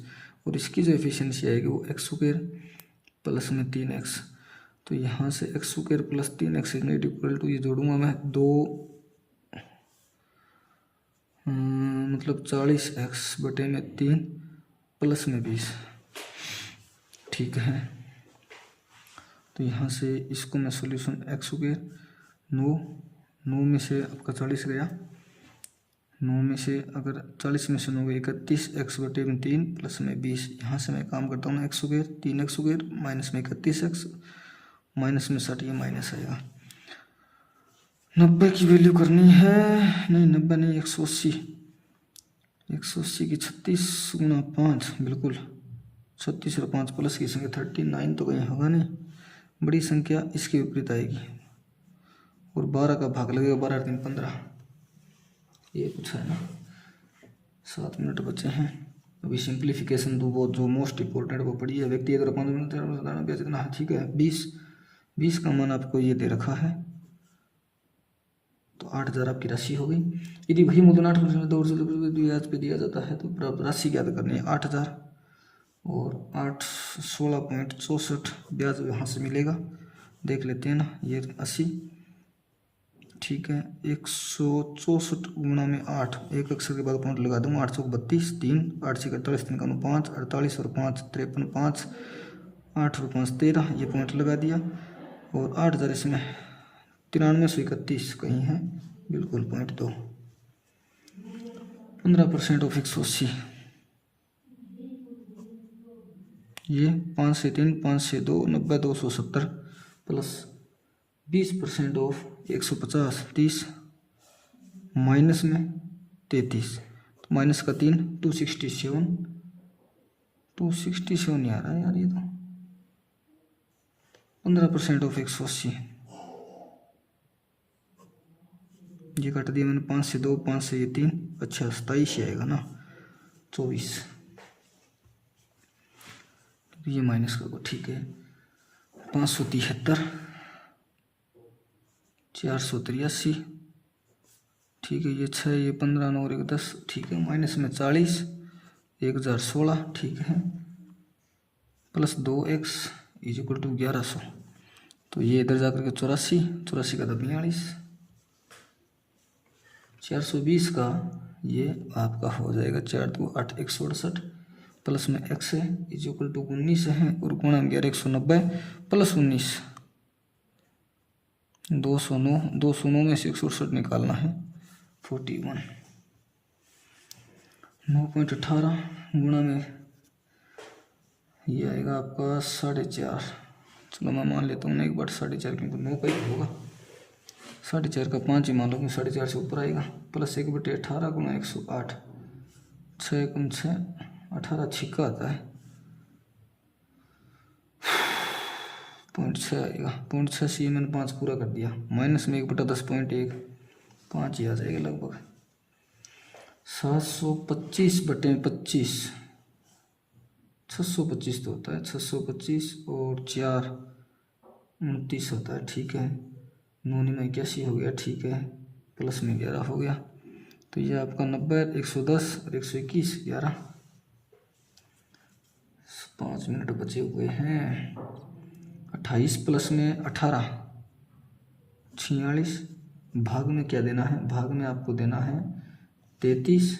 और इसकी जो इफिशियंसी आएगी वो x² प्लस में 3x। तो यहाँ से x² plus 3x equal to, ये जोड़ूंगा मैं 2 मतलब 40x/3 प्लस में 20। ठीक है, तो यहाँ से इसको मैं सॉल्यूशन x² 9 में से आपका 40 गया, 9 में से अगर 40 में से 9 गया 31 x/3 प्लस में 20। यहाँ से मैं काम करता हूँ ना x² 3x² माइनस में 31x माइनस में 60, ये माइनस आएगा। 90 की वैल्यू करनी है, नहीं 90 नहीं 180, 180 की 36 गुना 5, बिल्कुल 36 और 5 प्लस की संख्या 39 तो कहीं होगा नहीं, बड़ी संख्या इसके विपरीत आएगी, और 12 का भाग लगेगा, 12 और 3 15, ये कुछ है ना। 7 मिनट बचे हैं। अभी सिंप्लीफिकेशन दो, वो जो मोस्ट इंपॉर्टेंट वो पड़ी है। व्यक्ति अगर 5 मिनट कितना, ठीक है 20 का मान आपको ये दे रखा है, तो 8,000 आपकी राशि हो गई। यदि वही मूलधन 8% दौर से ब्याज पे दिया जाता है तो राशि ज्ञात करनी है 8,000 और 16.64 ब्याज यहाँ से मिलेगा। देख लेते हैं ना, ये 80, ठीक है 164 गुणा में 8, एक अक्षर के बाद पॉइंट लगा दूंगा, 8 चौक 32, 3 8 से 48, 3 का 5, 48 और 5 53, 5 8 और 5 13, ये पॉइंट लगा दिया। और 8,000 इसमें 9331 कहीं है, बिल्कुल पॉइंट 2, 15% ऑफ 180, ये 5 से 3 5 से 2 90 270 प्लस 20% ऑफ 150 30 माइनस में 33, तो माइनस का 3 267 नहीं आ रहा है यार, ये तो 15% ऑफ 180, ये काट दिया मैंने 5 से 2 5 से ये 3, अच्छा 27 ही आएगा ना, 24, तो ये माइनस कर दो, ठीक है 573 483, ठीक है ये 6 ये 15 9 और 1 10, ठीक है माइनस में 40 1016, ठीक है plus 2x is equal to 1100, तो ये इधर जाकर के 84 का 42, 420 का ये आपका हो जाएगा 4 2 8 168 प्लस में x है इज इक्वल टू 19 है और गुणा में 11 190 प्लस 19 209 में से 168 निकालना है 41, 9.18 गुणा में ये आएगा आपका 4.5, चलो मैं मान लेता हूँ ना एक बार 4.5, क्योंकि 9 का ही होगा, 4.5 का 5 ही मान लो, 4.5 से ऊपर आएगा, प्लस 1/18 गुणा 108, 6 गुण 6 18 छिक्का आता है 0.6 आएगा, 0.6 से मैंने 5 पूरा कर दिया, माइनस में 1/10.1 5 ही आ जाएगा लगभग, 725/25 625 तो होता है, 625 और 4 29 होता है, ठीक है 9 में 81 हो गया, ठीक है प्लस में 11 हो गया, तो ये आपका 90 110 और 121 11, 5 मिनट बचे हुए हैं, 28 प्लस में 18 46, भाग में क्या देना है, भाग में आपको देना है 33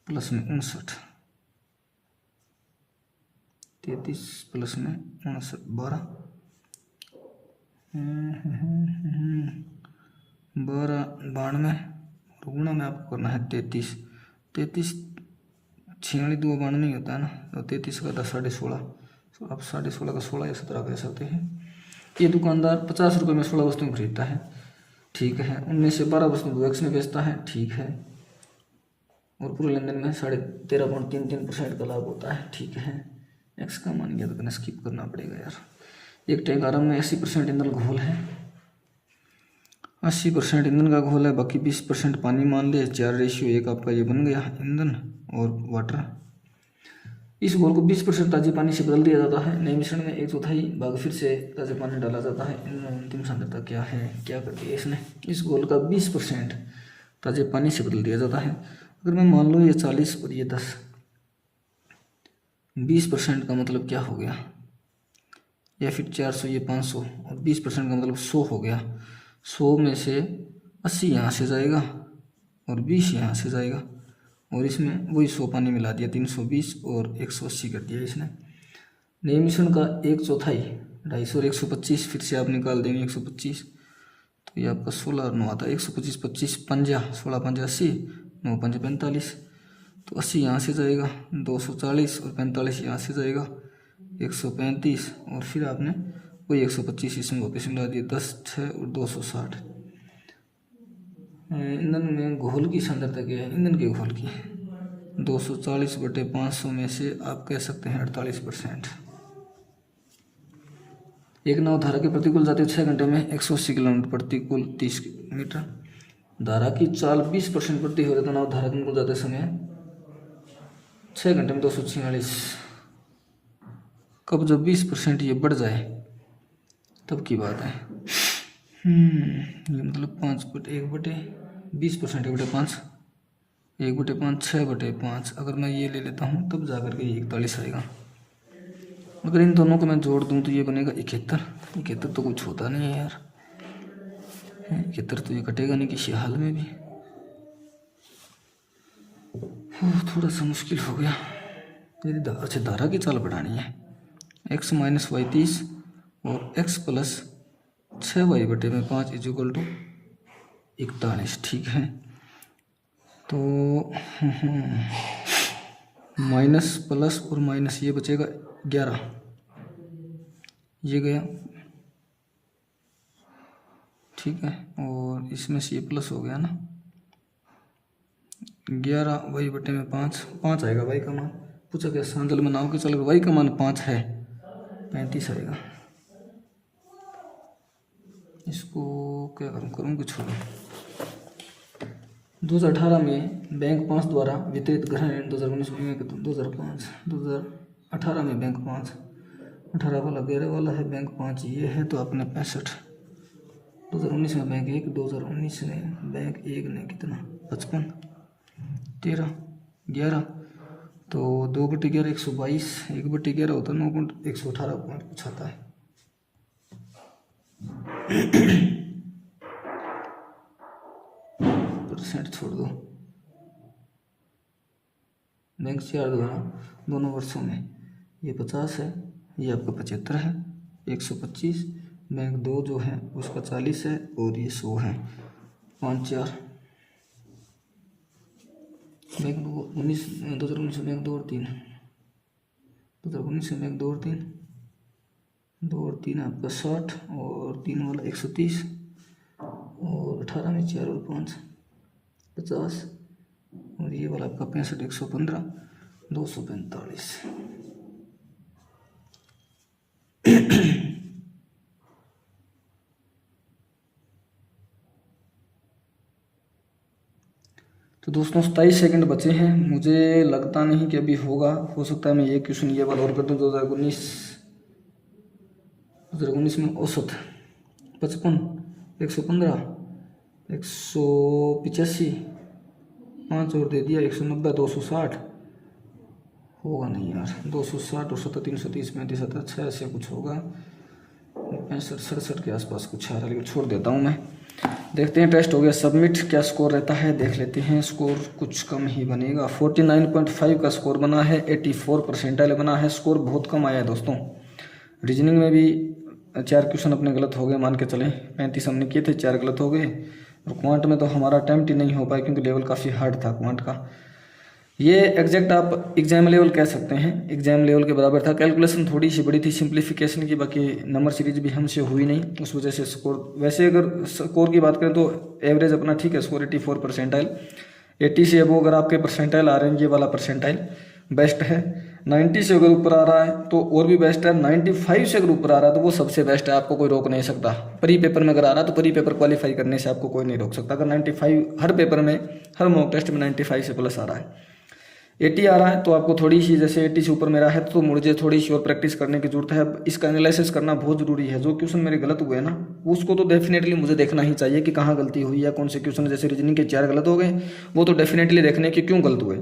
प्लस में 59, 33 प्लस में 59 12 92 और गुणा में आपको करना है 33 46 2 92 ही होता है ना, तो 33 का 10 16.5, तो आप 16.5 का 16 या 17 कह सकते हैं। ये दुकानदार 50 रुपये में 16 वस्तुएं खरीदता है, ठीक है 19 से 12 वस्तुएं 2x में बेचता है, ठीक है और पूरे लेन देन में 13.33% का लाभ होता है, ठीक है x का मान गया तो स्किप करना पड़ेगा यार। एक टैंक आराम में 80% ईंधन घोल है, 80% ईंधन का घोल है, बाकी 20% पानी मान ले, 4:1 आपका ये बन गया ईंधन और वाटर। इस घोल को 20% ताजे पानी से बदल दिया जाता है, नए मिश्रण में 1/4 भाग फिर से ताजे पानी डाला जाता है। इन अंतिम सांद्रता क्या है, क्या कर दिया इसने, इस घोल का 20% ताजे पानी से बदल दिया जाता है। अगर मैं मान लो ये 40 और ये 10, 20% का मतलब क्या हो गया, या फिर 400 ये 500 और 20% का मतलब 100 हो गया। 100 में से 80 यहाँ से जाएगा और 20 यहाँ से जाएगा और इसमें वही 100 पानी मिला दिया, 320 और 180 कर दिया इसने। नए मिश्रण का 1/4 250 और 125 फिर से आप निकाल देंगे 125, तो ये आपका 16 और 9 आता है, 125 25 50 16 5 80 9 5 45, तो 80 यहाँ से जाएगा, 240 और 45 यहाँ से जाएगा, 135 और फिर आपने वही 125 इसमें वापस मिला दिया, 10 6 और 260। ईंधन में घोल की सांद्रता क्या है, ईंधन के घोल की 240/500 में से आप कह सकते हैं 48%। एक नाव धारा के प्रतिकूल जाती है 6 घंटे में 180 किलोमीटर, प्रतिकूल 30 मीटर। धारा की चाल 20% प्रति हो रही तो नाव धारा के अनुकूल जाते समय 6 घंटे में 246। कब जब 20% ये बढ़ जाए तब की बात है। ये मतलब 5/1/20%, 1/5, 1/5, 6/5। अगर मैं ये ले लेता हूँ तब जा कर के ये 41 आएगा। अगर इन दोनों को मैं जोड़ दूँ तो ये बनेगा 71। 71 तो कुछ होता नहीं है यार, 71 तो ये कटेगा नहीं किसी हाल में भी। थोड़ा सा मुश्किल हो गया। यदि अच्छा धारा की चाल बढ़ानी है, x - y 30 और x + 6y/5 = 41। ठीक है, तो माइनस प्लस और माइनस ये बचेगा 11, ये गया। ठीक है, और इसमें से ये प्लस हो गया ना, 11y/5, 5 आएगा y का मान। पूछा क्या सांजल में नाव के चल y का मान 5 है, 35 आएगा। इसको क्या करूँ कि छोड़ो। 2018 में बैंक 5 द्वारा वितरित ग्रहण 2019 में 2018 में बैंक 5, 18 वाला 11 वाला है, बैंक 5 ये है, तो अपने 65। 2019 में बैंक 1, 2019 में बैंक 1 ने कितना 55, 13, 11, तो 2/11 122, 1/11 होता है 9.118 पॉइंट कुछ आता है। परसेंट छोड़ दो। बैंक 4 द्वारा दोनों वर्षों में ये 50 है, ये आपका 75 है, 125। बैंक 2 जो है उसका 40 है और ये 100 है, 5 4। बैंक 2019 में बैंक 2 और 3, 2019 में बैंक 2 और 3, 2 और 3 आपका 60 और 3 वाला 130, और 18 में 4 और 5 50, और ये वाला आपका 65, 115, 245। तो दोस्तों 27 सेकंड बचे हैं। मुझे लगता नहीं कि अभी होगा, हो सकता है मैं ये क्वेश्चन ये वाला और कर दूँ। 2019 में औसत 55, 115, 185, 5 और दे दिया 190, 260 होगा नहीं यार, 260 और 70, 330, 35, 67 ऐसे कुछ होगा, 65 67 के आसपास कुछ आ रहा है, लेकिन छोड़ देता हूँ मैं। देखते हैं, टेस्ट हो गया सबमिट, क्या स्कोर रहता है देख लेते हैं। स्कोर कुछ कम ही बनेगा, 49.5 का स्कोर बना है, 84 परसेंटाइल बना है, स्कोर बहुत कम आया है दोस्तों। रीजनिंग में भी 4 क्वेश्चन अपने गलत हो गए, मान के चलें 35 हमने किए थे, 4 गलत हो गए। और क्वांट में तो हमारा अटैम्प्ट ही नहीं हो पाया क्योंकि लेवल काफ़ी हार्ड था क्वांट का। ये एग्जैक्ट आप एग्जाम लेवल कह सकते हैं, एग्जाम लेवल के बराबर था। कैलकुलेशन थोड़ी सी बड़ी थी सिंप्लीफिकेशन की, बाकी नंबर सीरीज भी हमसे हुई नहीं, उस वजह से स्कोर। वैसे अगर स्कोर की बात करें तो एवरेज अपना ठीक है, स्कोर 84 परसेंटाइल, 80 से अबो अगर आपके परसेंटाइल आ रहे हैं, ये वाला परसेंटाइल बेस्ट है। 90 से अगर ऊपर आ रहा है तो और भी बेस्ट है, 95 से अगर ऊपर आ रहा है तो वो सबसे बेस्ट है, आपको कोई रोक नहीं सकता। प्री पेपर में अगर आ रहा है तो प्री पेपर क्वालिफाई करने से आपको कोई नहीं रोक सकता। अगर 95 हर पेपर में, हर मॉक टेस्ट में 95 से प्लस आ रहा है, 80 आ रहा है तो आपको थोड़ी सी, जैसे 80 से ऊपर मेरा है तो मुझे थोड़ी सी और प्रैक्टिस करने की जरूरत है। अब इसका एनालिसिस करना बहुत ज़रूरी है। जो क्वेश्चन मेरे गलत हुए ना, उसको तो डेफिनेटली मुझे देखना ही चाहिए कि कहाँ गलती हुई है, कौन से क्वेश्चन, जैसे रीजनिंग के 4 गलत हो गए, वो तो डेफिनेटली देखने कि क्यों गलत हुए।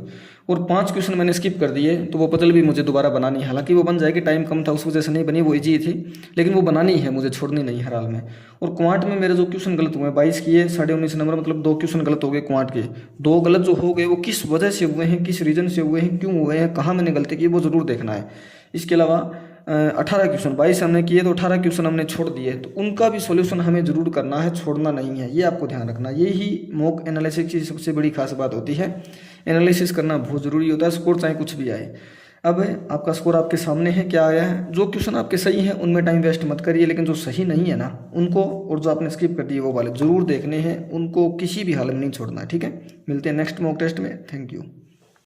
और 5 क्वेश्चन मैंने स्किप कर दिए तो वो पजल भी मुझे दोबारा बनानी है। हालांकि वो बन जाएगी, टाइम कम था उस वजह से नहीं बनी, वो ईजी थी, लेकिन वो बनानी है, मुझे छोड़नी नहीं हर हाल में। और क्वांट में मेरे जो क्वेश्चन गलत हुए 22 किए, 19.5 नंबर, मतलब 2 क्वेश्चन गलत हो गए क्वांट के। 2 गलत जो हो गए वो किस वजह से हुए हैं, किस रीजन से हुए हैं, क्यों हुए हैं, कहाँ मैंने गलती की, वो जरूर देखना है। इसके अलावा 18 क्वेश्चन 22 हमने किए तो 18 क्वेश्चन हमने छोड़ दिए, तो उनका भी सॉल्यूशन हमें जरूर करना है, छोड़ना नहीं है, ये आपको ध्यान रखना। यही मॉक एनालिसिस की सबसे बड़ी खास बात होती है, एनालिसिस करना बहुत ज़रूरी होता है, स्कोर चाहे कुछ भी आए। अब आपका स्कोर आपके सामने है, क्या आया है। जो क्वेश्चन आपके सही हैं उनमें टाइम वेस्ट मत करिए, लेकिन जो सही नहीं है ना उनको, और जो आपने स्किप कर दिए वो वाले जरूर देखने हैं, उनको किसी भी हाल में नहीं छोड़ना है। ठीक है, मिलते हैं नेक्स्ट मॉक टेस्ट में। Thank you.